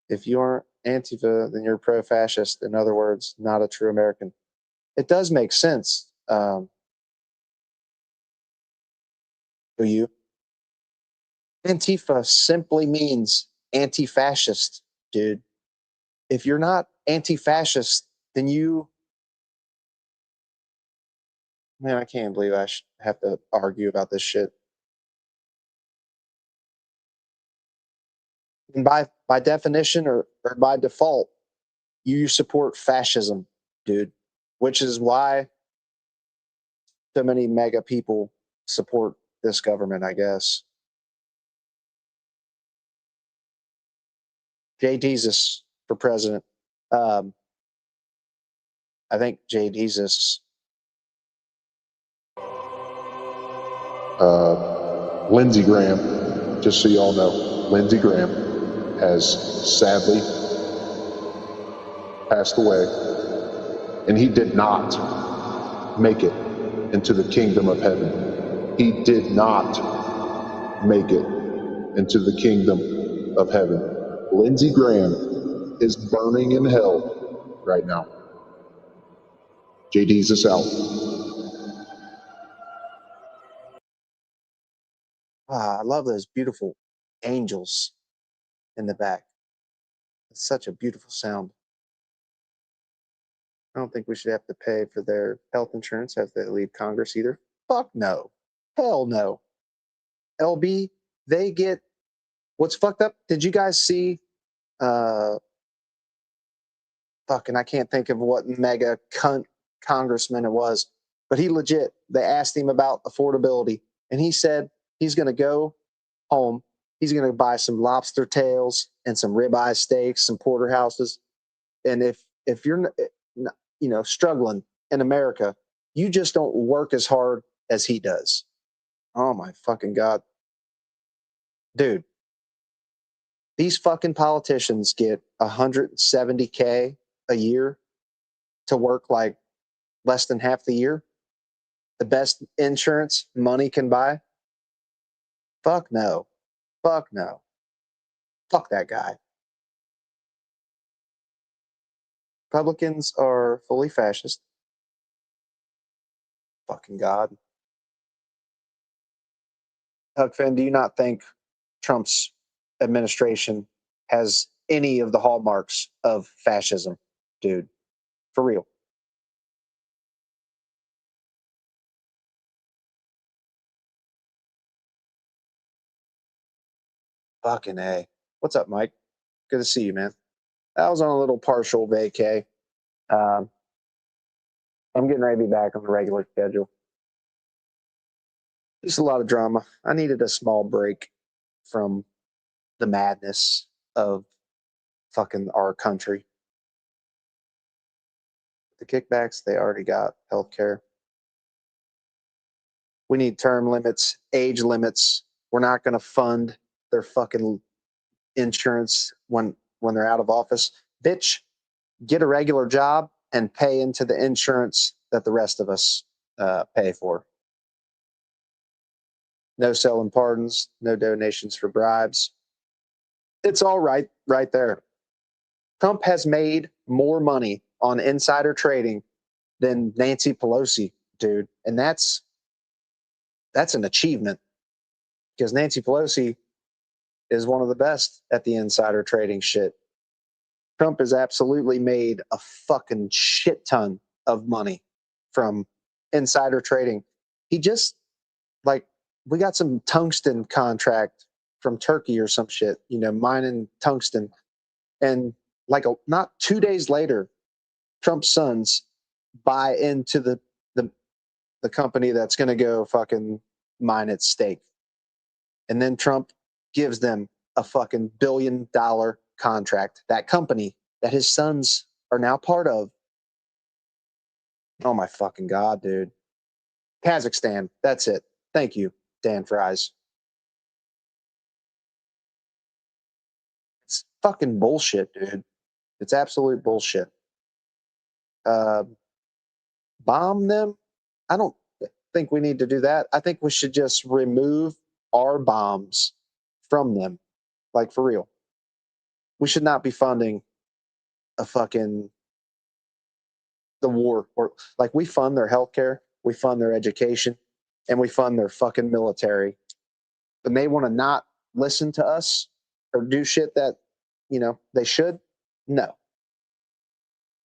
If you aren't Antifa, then you're pro-fascist. In other words, not a true American. It does make sense. Do you? Antifa simply means anti-fascist, dude. If you're not anti-fascist, then you... Man, I can't believe I have to argue about this shit. And by definition or by default, you support fascism, dude, which is why so many MAGA people support this government, I guess. Jay Jesus, for president. I think JD's Lindsey Graham, just so y'all know, Lindsey Graham has sadly passed away, and he did not make it into the kingdom of heaven. He did not make it into the kingdom of heaven. Lindsey Graham is burning in hell right now. JD's us out. I love those beautiful angels in the back. It's such a beautiful sound. I don't think we should have to pay for their health insurance as they leave Congress either. Fuck no. Hell no. LB, they get what's fucked up. Did you guys see fucking I can't think of what mega cunt congressman it was, but he legit, they asked him about affordability and he said he's going to go home. He's going to buy some lobster tails and some ribeye steaks, some porterhouses. And if you're struggling in America, you just don't work as hard as he does. Oh my fucking God. Dude, these fucking politicians get $170K a year to work like less than half the year. The best insurance money can buy. Fuck no. Fuck no. Fuck that guy. Republicans are fully fascist. Fucking God. Huckfin, do you not think Trump's administration has any of the hallmarks of fascism, dude? For real. Fucking A. What's up, Mike? Good to see you, man. I was on a little partial vacay. I'm getting ready to be back on the regular schedule. Just a lot of drama. I needed a small break from the madness of fucking our country. The kickbacks, they already got healthcare. We need term limits, age limits. We're not going to fund their fucking insurance when they're out of office. Bitch, get a regular job and pay into the insurance that the rest of us pay for. No selling pardons, no donations for bribes. It's all right there. Trump has made more money on insider trading than Nancy Pelosi, dude. And that's an achievement because Nancy Pelosi is one of the best at the insider trading shit. Trump has absolutely made a fucking shit ton of money from insider trading. He just, we got some tungsten contract from Turkey or some shit, mining tungsten. And not 2 days later, Trump's sons buy into the company that's going to go fucking mine its stake. And then Trump gives them a fucking $1 billion contract. That company that his sons are now part of. Oh my fucking God, dude. Kazakhstan. That's it. Thank you, Dan Fries. It's fucking bullshit, dude. It's absolute bullshit. Bomb them? I don't think we need to do that. I think we should just remove our bombs from them. Like, for real. We should not be funding the war. Or we fund their healthcare, we fund their education, and we fund their fucking military. But they want to not listen to us or do shit that, they should? No.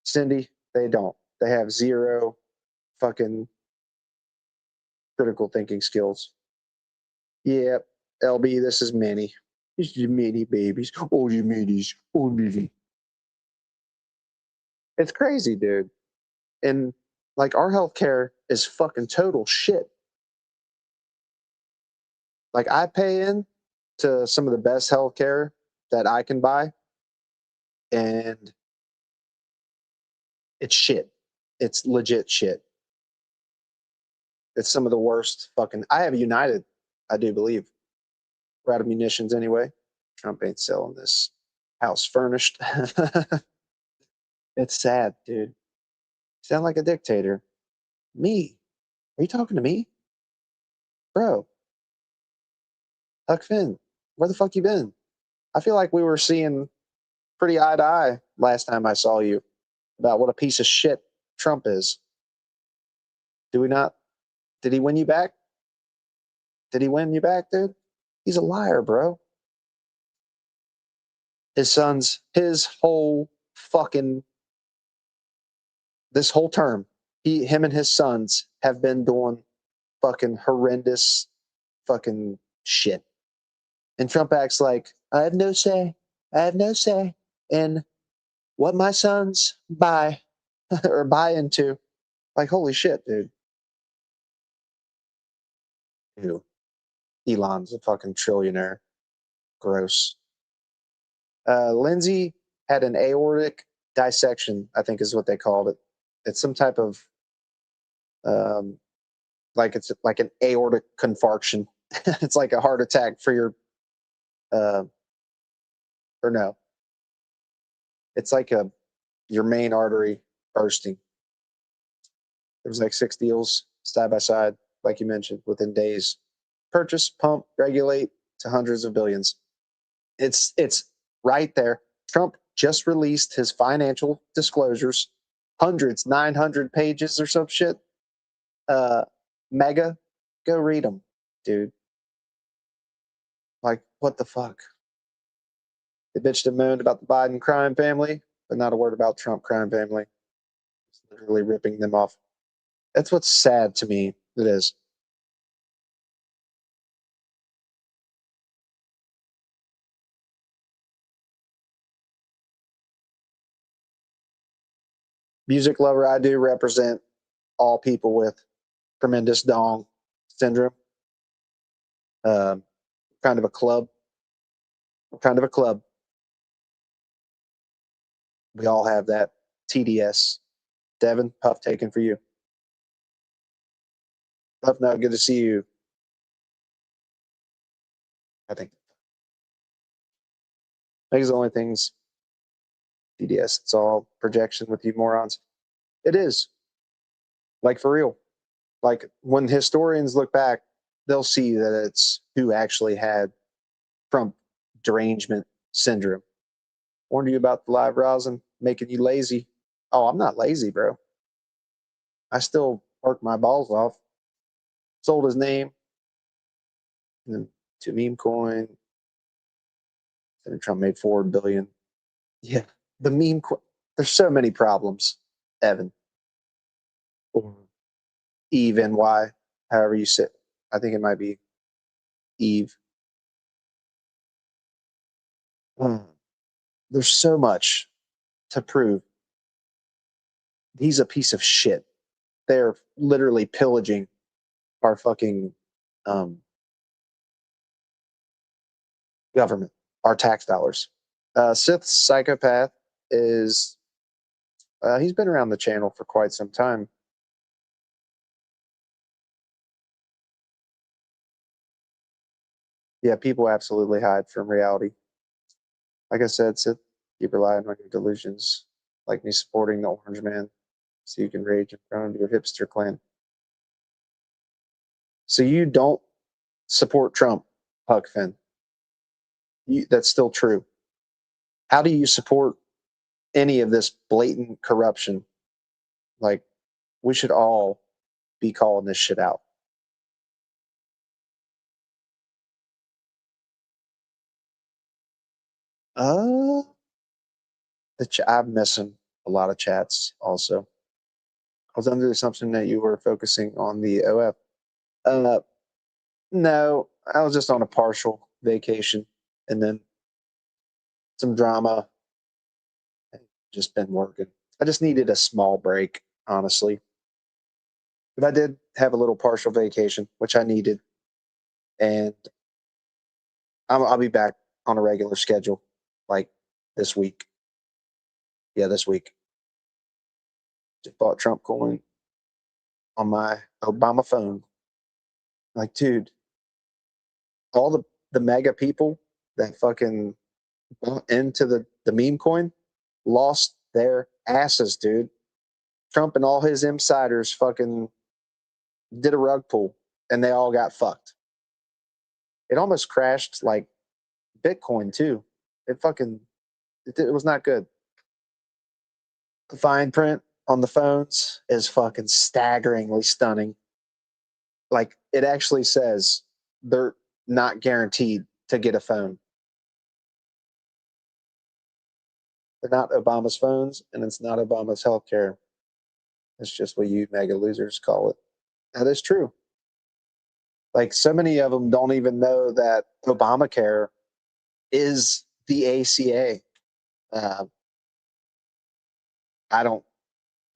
Cindy, they don't. They have zero fucking critical thinking skills. Yeah, LB, this is Minnie. This is Minnie, babies. Oh, you Minnies. Oh, Minnie. It's crazy, dude. And our healthcare is fucking total shit. I pay in to some of the best healthcare that I can buy. and it's shit. It's legit shit. It's some of the worst fucking. I have United, I do believe. We're out of munitions anyway. Trump ain't selling this house furnished. It's sad, dude. You sound like a dictator. Me? Are you talking to me? Bro. Huck Finn, where the fuck you been? I feel like we were seeing pretty eye to eye last time I saw you about what a piece of shit Trump is. Do we not? Did he win you back? Did he win you back, dude? He's a liar, bro. His sons, his whole fucking, this whole term, him and his sons have been doing fucking horrendous fucking shit. And Trump acts like, I have no say. I have no say in what my sons buy or buy into. Like, holy shit, dude. Ew. Elon's a fucking trillionaire. Gross. Lindsey had an aortic dissection, I think is what they called it. It's some type of, like it's like an aortic confarction. It's like a heart attack for your, or no. It's like your main artery bursting. There was like 6 deals side by side, like you mentioned, within days. Purchase, pump, regulate to hundreds of billions. It's right there. Trump just released his financial disclosures, hundreds, 900 pages or some shit. Mega, go read them, dude. Like, what the fuck? They bitched and moaned about the Biden crime family, but not a word about Trump crime family. It's literally ripping them off. That's what's sad to me. It is. Music lover, I do represent all people with tremendous dong syndrome. Kind of a club. Kind of a club. We all have that. TDS. Devin, Puff taken for you. Puff, now good to see you. I think. These are the only things. TDS. It's all projection with you morons. It is. Like, for real. Like, when historians look back, they'll see that it's who actually had Trump derangement syndrome. Warned you about the live rosin making you lazy. Oh, I'm not lazy, bro. I still work my balls off. Sold his name to meme coin. And Trump made $4 billion. Yeah, the meme coin. There's so many problems, Evan. Or Eve NY, however you say it. I think it might be Eve. There's so much to prove. He's a piece of shit. They're literally pillaging our fucking government, our tax dollars. Sith Psychopath is, he's been around the channel for quite some time. Yeah, people absolutely hide from reality. Like I said, Sith, keep relying on your delusions, like me supporting the Orange Man, so you can rage in front of your hipster clan. So you don't support Trump, Huck Finn. That's still true. How do you support any of this blatant corruption? Like, we should all be calling this shit out. I'm missing a lot of chats also. I was under the assumption that you were focusing on the OF. No, I was just on a partial vacation and then some drama. Just been working. I just needed a small break, honestly. But I did have a little partial vacation, which I needed. And I'll be back on a regular schedule, like this week. Yeah, this week. Just bought Trump coin on my Obama phone. Like, dude, all the mega people that fucking bought into the meme coin lost their asses, dude. Trump and all his insiders fucking did a rug pull and they all got fucked. It almost crashed like Bitcoin too. It was not good. The fine print on the phones is fucking staggeringly stunning. Like, it actually says they're not guaranteed to get a phone. They're not Obama's phones, and it's not Obama's healthcare. It's just what you mega losers call it. That is true. Like, so many of them don't even know that Obamacare is the ACA. I don't,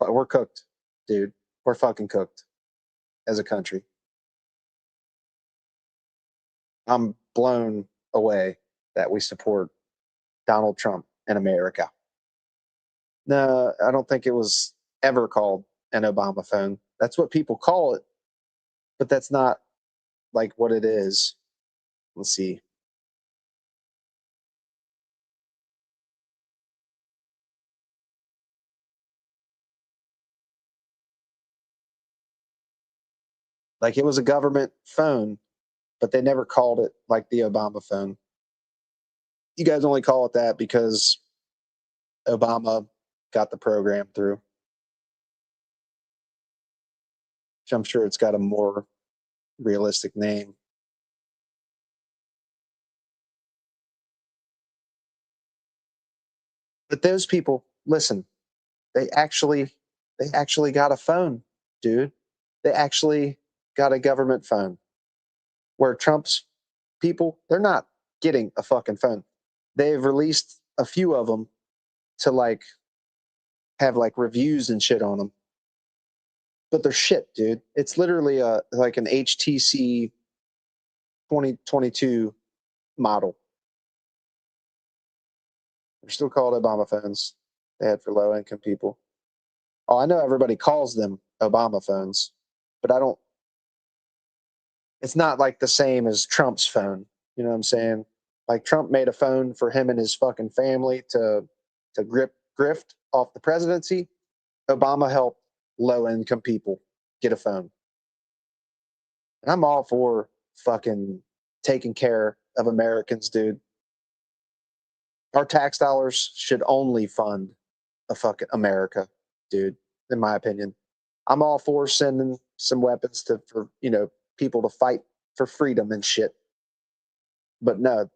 but we're cooked, dude. We're fucking cooked as a country. I'm blown away that we support Donald Trump in America. No, I don't think it was ever called an Obama phone. That's what people call it, but that's not like what it is. Let's see. Like, it was a government phone, but they never called it like the Obama phone. You guys only call it that because Obama got the program through. Which I'm sure it's got a more realistic name. But those people, listen, they actually got a phone, dude. They actually got a government phone. Where Trump's people, they're not getting a fucking phone. They've released a few of them to like have like reviews and shit on them. But they're shit, dude. It's literally like an HTC 2022 model. They're still called Obama phones. They had for low income people. Oh, I know everybody calls them Obama phones, but I don't. It's not like the same as Trump's phone. You know what I'm saying? Like, Trump made a phone for him and his fucking family to grift off the presidency. Obama helped low income people get a phone. And I'm all for fucking taking care of Americans, dude. Our tax dollars should only fund a fucking America, dude, in my opinion. I'm all for sending some weapons for people to fight for freedom and shit. But no,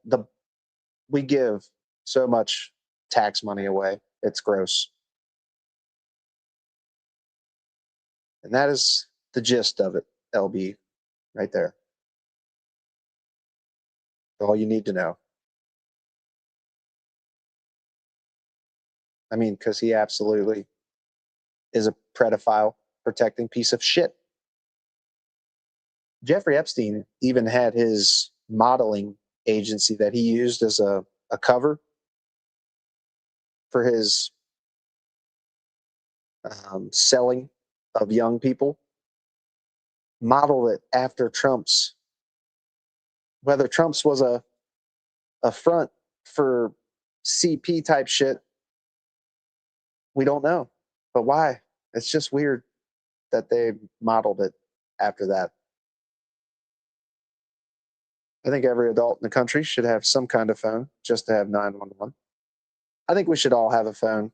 we give so much tax money away. It's gross. And that is the gist of it, LB, right there. All you need to know. I mean, because he absolutely is a pedophile protecting piece of shit. Jeffrey Epstein even had his modeling agency that he used as a cover for his selling of young people, modeled it after Trump's. Whether Trump's was a front for CP type shit, we don't know. But why? It's just weird that they modeled it after that. I think every adult in the country should have some kind of phone just to have 911. I think we should all have a phone.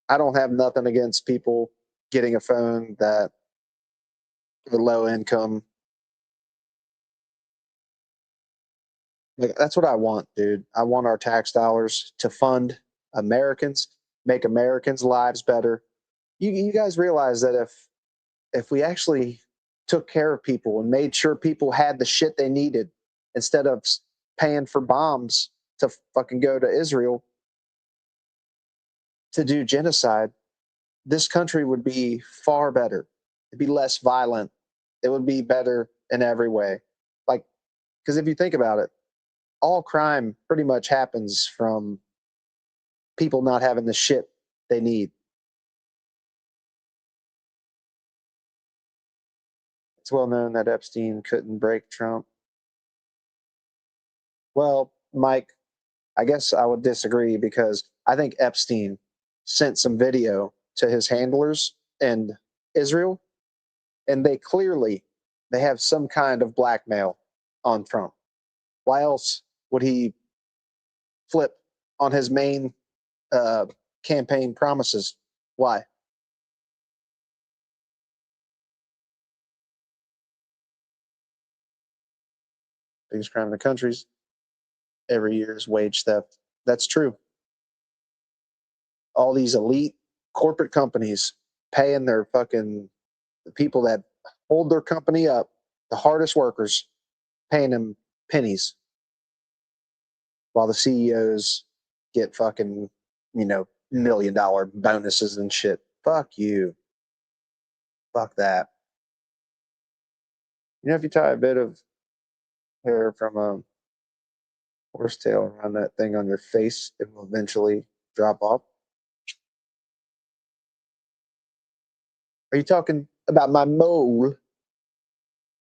I don't have nothing against people getting a phone that are low income. Like, that's what I want, dude. I want our tax dollars to fund Americans, make Americans' lives better. You guys realize that if we actually took care of people and made sure people had the shit they needed instead of paying for bombs to fucking go to Israel to do genocide, this country would be far better. It'd be less violent. It would be better in every way. Like, because if you think about it, all crime pretty much happens from people not having the shit they need. It's well known that Epstein couldn't break Trump. Well, Mike, I guess I would disagree because I think Epstein sent some video to his handlers in Israel, and they have some kind of blackmail on Trump. Why else would he flip on his main campaign promises? Why? Biggest crime in the country's every year is wage theft. That's true. All these elite corporate companies paying their fucking the people that hold their company up, the hardest workers, paying them pennies, while the CEOs get fucking, $1 million bonuses and shit. Fuck you. Fuck that. If you tie a bit of hair from a horsetail around that thing on your face, it will eventually drop off. Are you talking about my mole?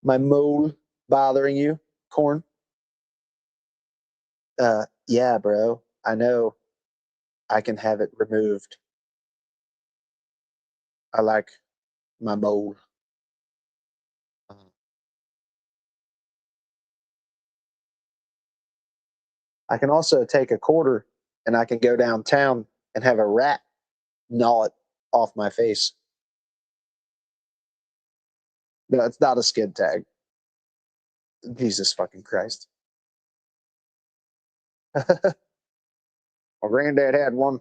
My mole bothering you, Corn? Yeah, bro. I know. I can have it removed. I like my mole. I can also take a quarter and I can go downtown and have a rat gnaw it off my face. No, it's not a skid tag. Jesus fucking Christ. My granddad had one.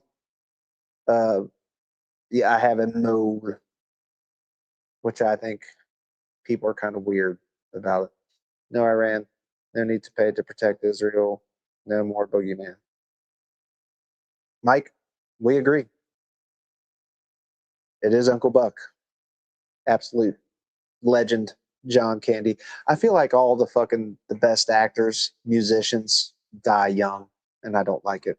Yeah, I have a mole, which I think people are kind of weird about it. No Iran. No need to pay to protect Israel. No more boogeyman. Mike, we agree. It is Uncle Buck. Absolute legend, John Candy. I feel like all the best actors, musicians die young, and I don't like it.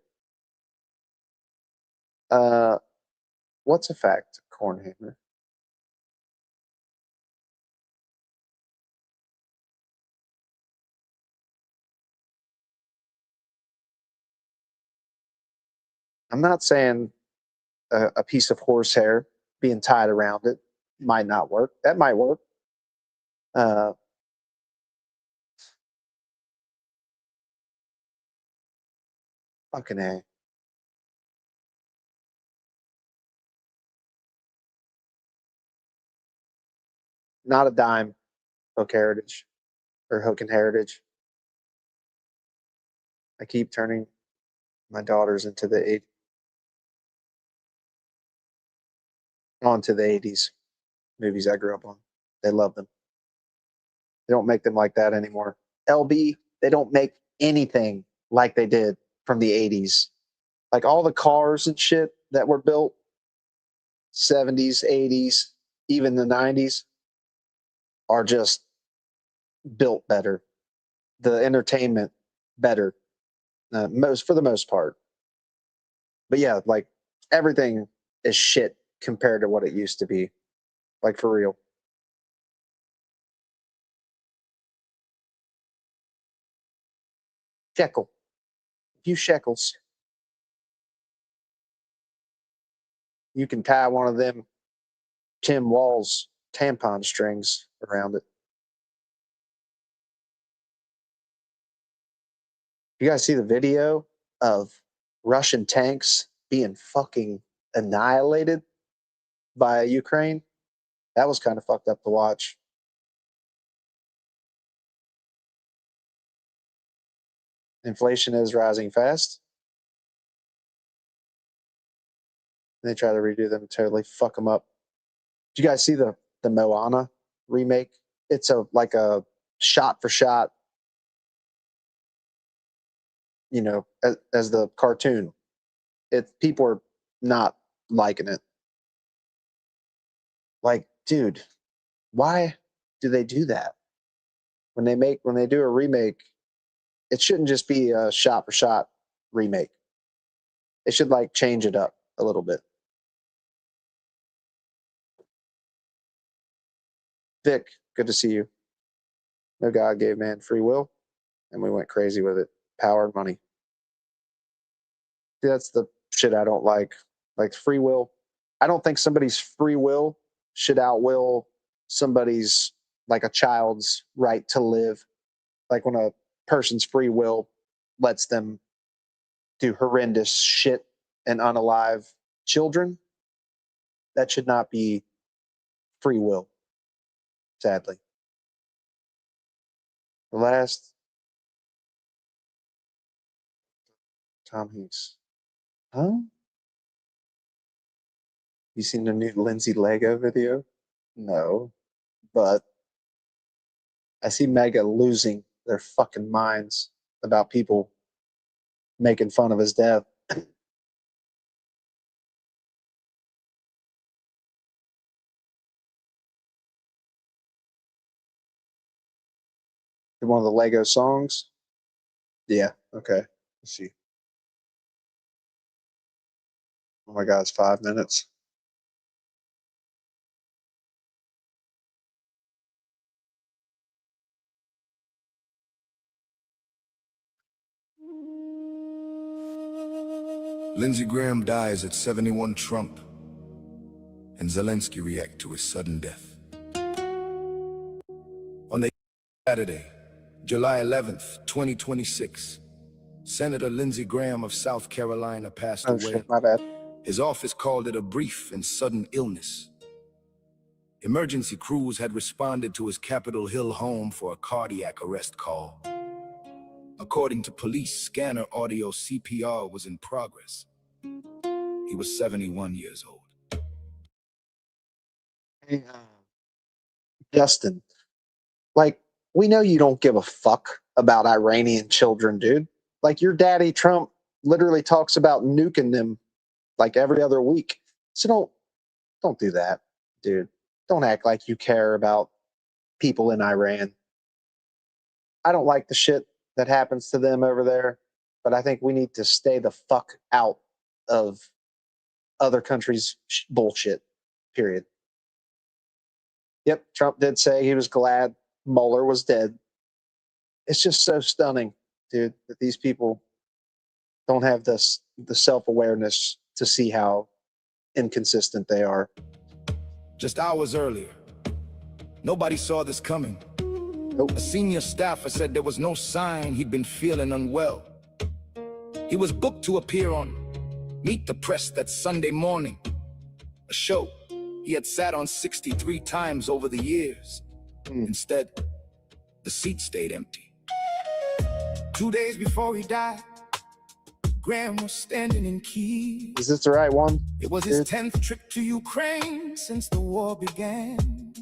What's a fact, Cornhammer? I'm not saying a piece of horsehair being tied around it might not work. That might work. Fucking A. Not a dime, Hook Heritage or Hook and Heritage. I keep turning my daughters onto the 80s movies I grew up on. They love them. They don't make them like that anymore. LB, they don't make anything like they did from the 80s. Like all the cars and shit that were built 70s, 80s, even the 90s are just built better. The entertainment better, for the most part. But yeah, like everything is shit compared to what it used to be. Like for real. Shekel. A few shekels. You can tie one of them Tim Walls tampon strings around it. You guys see the video of Russian tanks being fucking annihilated by Ukraine? That was kind of fucked up to watch. Inflation is rising fast. They try to redo them, totally fuck them up. Did you guys see the Moana remake? It's like a shot for shot, as the cartoon. People are not liking it. Like, dude, why do they do that? When they do a remake, it shouldn't just be a shot for shot remake. They should like change it up a little bit. Vic, good to see you. No God gave man free will, and we went crazy with it. Power and money. That's the shit I don't like. Like free will. I don't think somebody's free will should outwill somebody's, like a child's right to live. Like when a person's free will lets them do horrendous shit and unalive children, that should not be free will, sadly. The last, Tom Hanks. Huh? You seen the new Lindsay Lego video? No. But I see MAGA losing their fucking minds about people making fun of his death. One of the Lego songs? Yeah, okay. Let's see. Oh my God, it's 5 minutes. Lindsey Graham dies at 71 Trump, and Zelensky react to his sudden death. On the Saturday, July 11th, 2026, Senator Lindsey Graham of South Carolina passed Oh away. shit, my bad. His office called it a brief and sudden illness. Emergency crews had responded to his Capitol Hill home for a cardiac arrest call. According to police, scanner audio CPR was in progress. He was 71 years old. Hey, Justin, like, we know you don't give a fuck about Iranian children, dude. Like, your daddy Trump literally talks about nuking them like every other week. So don't do that, dude. Don't act like you care about people in Iran. I don't like the shit that happens to them over there, but I think we need to stay the fuck out of other countries' bullshit, period. Yep, Trump did say he was glad Mueller was dead. It's just so stunning, dude, that these people don't have the self-awareness to see how inconsistent they are. Just hours earlier, nobody saw this coming. Nope. A senior staffer said there was no sign he'd been feeling unwell. He was booked to appear on Meet the Press that Sunday morning, a show he had sat on 63 times over the years. Instead, the seat stayed empty. 2 days before he died, Graham was standing in Kyiv. Is this the right one? It was his 10th trip to Ukraine since the war began.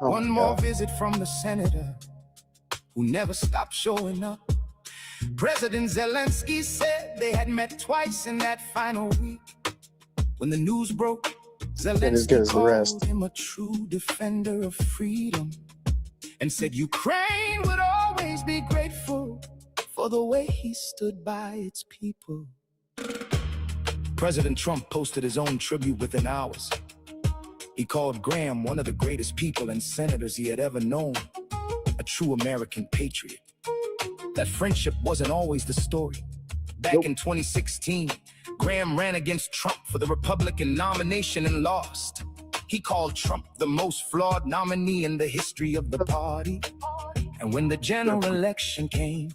Oh One my more God. visit from the senator who never stopped showing up. President Zelensky said they had met twice in that final week. When the news broke, as good Zelensky as the rest. called him a true defender of freedom and said Ukraine would always be grateful for the way he stood by its people. President Trump posted his own tribute within hours. He called Graham one of the greatest people and senators he had ever known, a true American patriot. That friendship wasn't always the story. Back in 2016, Graham ran against Trump for the Republican nomination and lost. He called Trump the most flawed nominee in the history of the party. And when the general election came,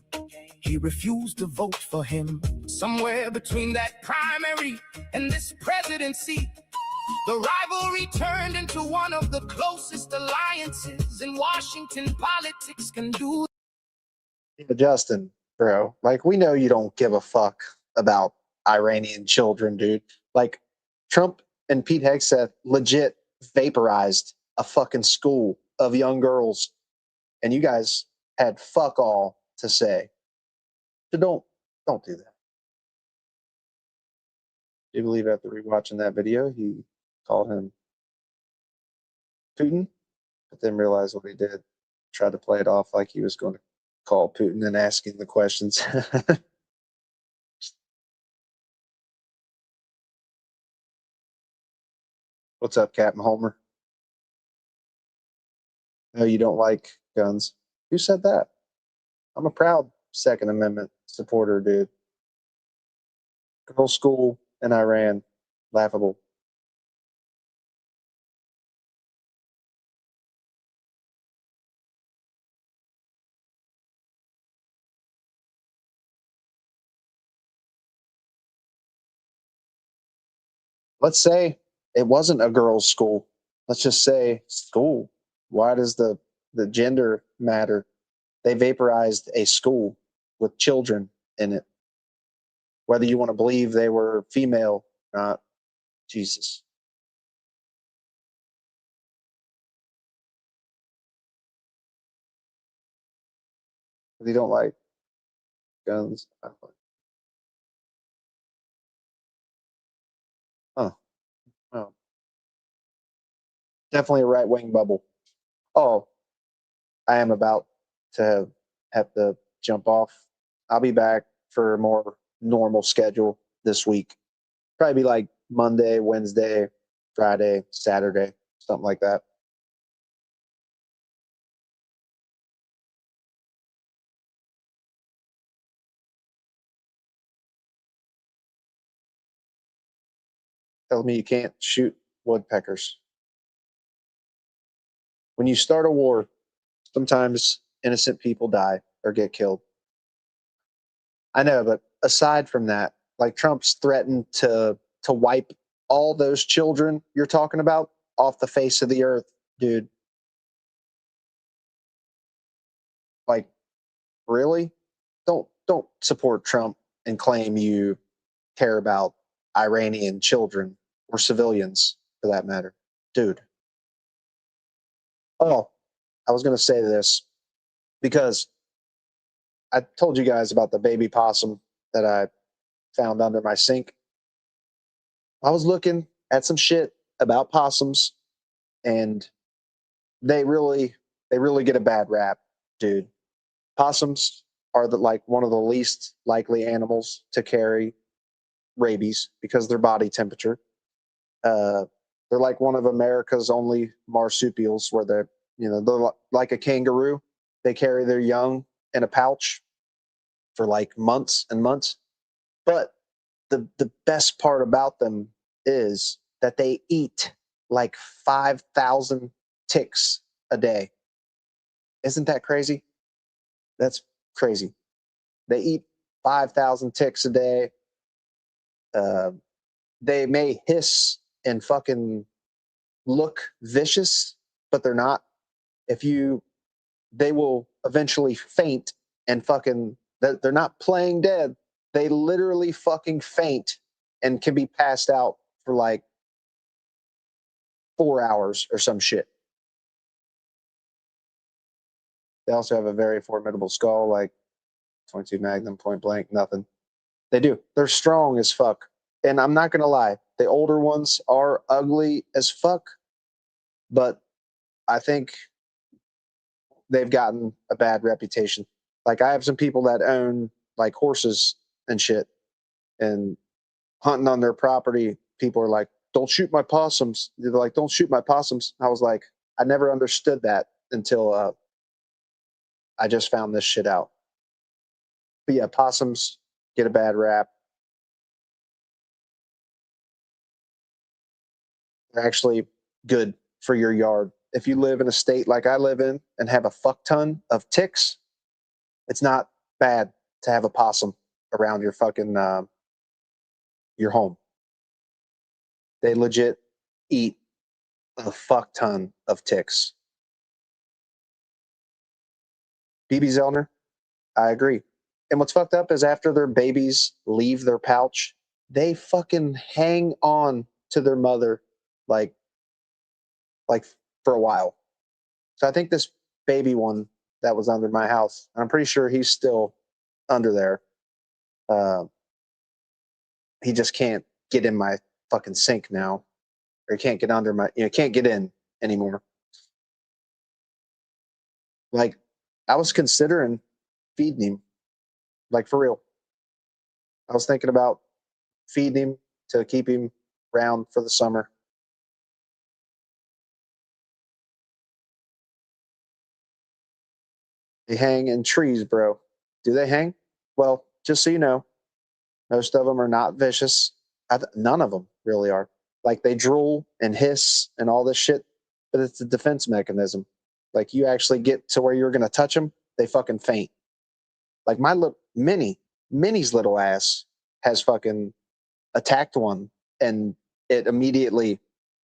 he refused to vote for him. Somewhere between that primary and this presidency, the rivalry turned into one of the closest alliances in Washington politics can do. Justin, bro, like, we know you don't give a fuck about Iranian children, dude. Like, Trump and Pete Hegseth legit vaporized a fucking school of young girls, and you guys had fuck all to say. So don't do that. Do you believe after rewatching that video, he called him Putin, but then realized what he did, tried to play it off like he was going to call Putin and asking the questions. What's up, Captain Homer? No, you don't like guns. Who said that? I'm a proud Second Amendment supporter, dude. Girls' school in Iran, laughable. Let's say it wasn't a girls' school. Let's just say school. Why does the gender matter? They vaporized a school with children in it. Whether you want to believe they were female or not, Jesus. If you don't like guns, huh? Oh, definitely a right wing bubble. Oh, I am about to have to jump off. I'll be back for a more normal schedule this week. Probably be like Monday, Wednesday, Friday, Saturday, something like that. Tell me you can't shoot woodpeckers. When you start a war, sometimes innocent people die or get killed. I know, but aside from that, like Trump's threatened to wipe all those children you're talking about off the face of the earth, dude. Like, really? Don't support Trump and claim you care about Iranian children or civilians for that matter. Dude. Oh, I was going to say this because I told you guys about the baby possum that I found under my sink. I was looking at some shit about possums and they really get a bad rap, dude. Possums are like one of the least likely animals to carry rabies because of their body temperature. They're like one of America's only marsupials where they're like a kangaroo. They carry their young in a pouch for like months and months. But the best part about them is that they eat like 5,000 ticks a day. Isn't that crazy? That's crazy. They eat 5,000 ticks a day. They may hiss and fucking look vicious, but they're not. They will eventually faint and fucking, they're not playing dead. They literally fucking faint and can be passed out for like 4 hours or some shit. They also have a very formidable skull, like 22 Magnum, point blank, nothing. They do. They're strong as fuck. And I'm not going to lie, the older ones are ugly as fuck, but I think they've gotten a bad reputation. Like I have some people that own like horses and shit and hunting on their property. People are like, don't shoot my possums. They're like, don't shoot my possums. I was like, I never understood that until I just found this shit out. But yeah, possums get a bad rap. They're actually good for your yard. If you live in a state like I live in and have a fuck ton of ticks, it's not bad to have a possum around your fucking your home. They legit eat a fuck ton of ticks. BB Zellner, I agree. And what's fucked up is after their babies leave their pouch, they fucking hang on to their mother like for a while. So I think this baby one that was under my house, I'm pretty sure he's still under there. He just can't get in my fucking sink now, or he can't get under my, can't get in anymore. Like, I was considering feeding him, like for real. I was thinking about feeding him to keep him around for the summer. They hang in trees, bro. Do they hang? Well, just so you know, most of them are not vicious. None of them really are. Like they drool and hiss and all this shit, but it's a defense mechanism. Like you actually get to where you're going to touch them, they fucking faint. Like my little Minnie's little ass has fucking attacked one and it immediately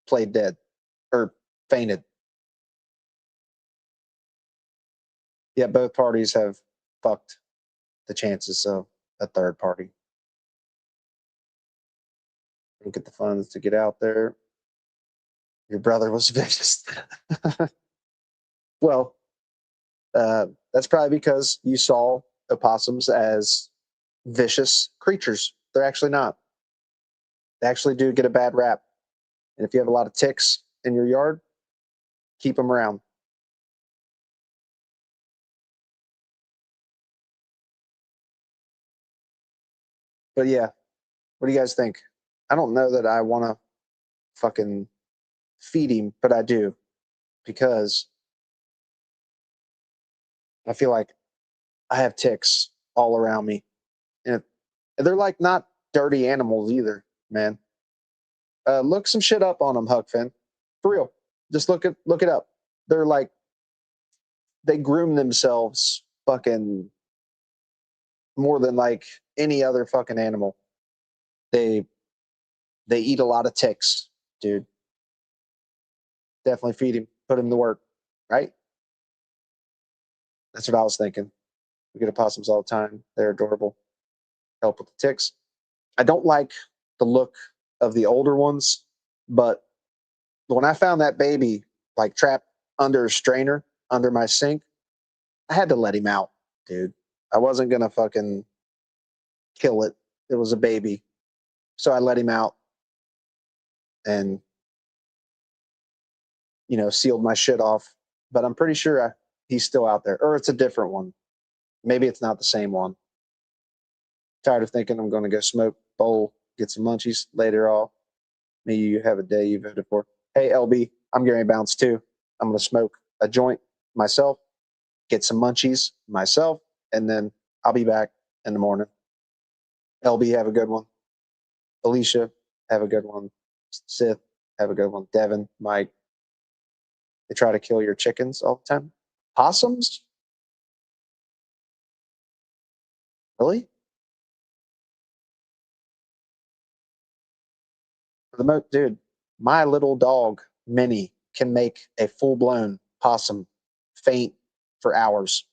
played dead or fainted. Yeah, both parties have fucked the chances of a third party. Don't get the funds to get out there. Your brother was vicious. Well, that's probably because you saw opossums as vicious creatures. They're actually not. They actually do get a bad rap. And if you have a lot of ticks in your yard, keep them around. But yeah, what do you guys think? I don't know that I want to fucking feed him, but I do because I feel like I have ticks all around me. And they're like not dirty animals either, man. Look some shit up on them, Huckfin. For real. Just look it up. They're like they groom themselves fucking more than like any other fucking animal. They eat a lot of ticks, dude. Definitely feed him, put him to work, right? That's what I was thinking. We get opossums all the time. They're adorable. Help with the ticks. I don't like the look of the older ones, but when I found that baby like trapped under a strainer under my sink, I had to let him out, dude. I wasn't gonna fucking kill it. It was a baby. So I let him out and sealed my shit off. But I'm pretty sure he's still out there. Or it's a different one. Maybe it's not the same one. Tired of thinking I'm gonna go smoke, bowl, get some munchies later on. Maybe you have a day you voted for. Hey LB, I'm getting ready to bounce too. I'm gonna smoke a joint myself, get some munchies myself, and then I'll be back in the morning. LB, have a good one. Alicia, have a good one. Sith, have a good one. Devin, Mike. They try to kill your chickens all the time. Possums? Really? Dude, my little dog, Minnie, can make a full-blown possum faint for hours.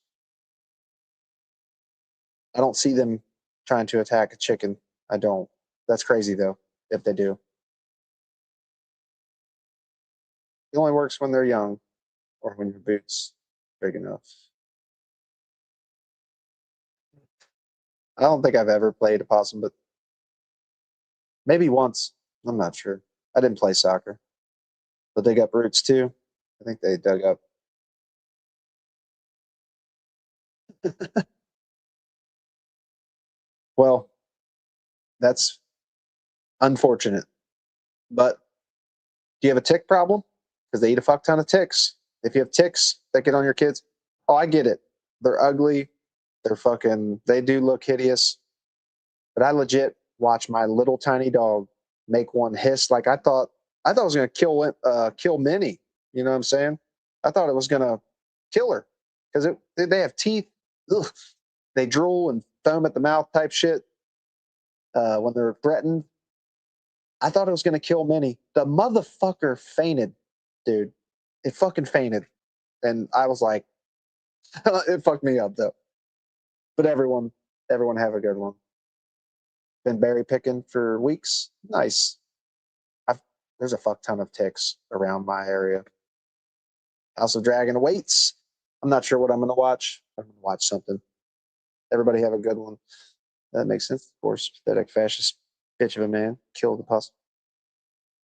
I don't see them trying to attack a chicken. I don't. That's crazy, though, if they do. It only works when they're young or when your boot's big enough. I don't think I've ever played a possum, but maybe once. I'm not sure. I didn't play soccer. They'll dig up roots, too. I think they dug up. Well, that's unfortunate. But do you have a tick problem? Because they eat a fuck ton of ticks. If you have ticks that get on your kids, oh, I get it. They're ugly. They do look hideous. But I legit watch my little tiny dog make one hiss like I thought it was going to kill Minnie. You know what I'm saying? I thought it was going to kill her because they have teeth. Ugh. They drool and foam at the mouth type shit when they're threatened. I thought it was going to kill Minnie. The motherfucker fainted, dude. It fucking fainted. And I was like, it fucked me up though. But everyone have a good one. Been berry picking for weeks. Nice. There's a fuck ton of ticks around my area. House of Dragon awaits. I'm not sure what I'm going to watch. I'm going to watch something. Everybody have a good one. That makes sense, of course. Pathetic fascist bitch of a man killed the possum.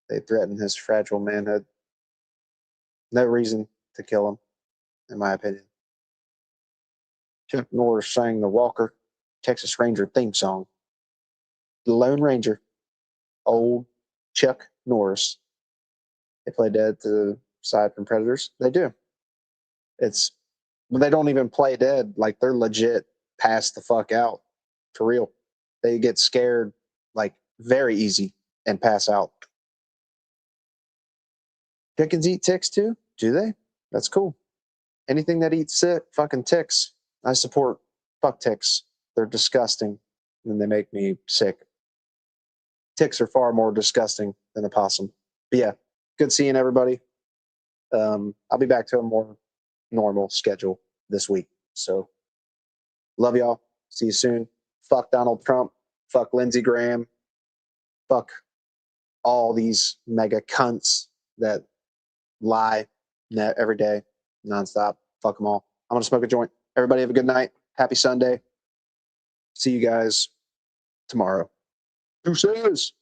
They threatened his fragile manhood. No reason to kill him, in my opinion. Chuck Norris sang the Walker Texas Ranger theme song. The Lone Ranger, old Chuck Norris. They play dead to the side from Predators. They do. It's But they don't even play dead. Like they're legit pass the fuck out for real. They get scared like very easy and pass out. Chickens eat ticks too? Do they? That's cool. Anything that eats fucking ticks, I support. Fuck ticks. They're disgusting and they make me sick. Ticks are far more disgusting than a possum. But yeah, good seeing everybody. I'll be back to a more normal schedule this week. So love y'all. See you soon. Fuck Donald Trump. Fuck Lindsey Graham. Fuck all these mega cunts that lie every day, nonstop. Fuck them all. I'm going to smoke a joint. Everybody have a good night. Happy Sunday. See you guys tomorrow. Who says?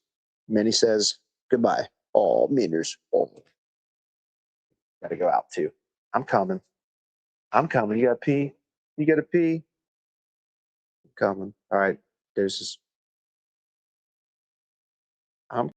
Minnie says goodbye. All Minners. Oh. Got to go out too. I'm coming. I'm coming. You got to pee? You got to pee? I'm coming. All right. Deuces. I'm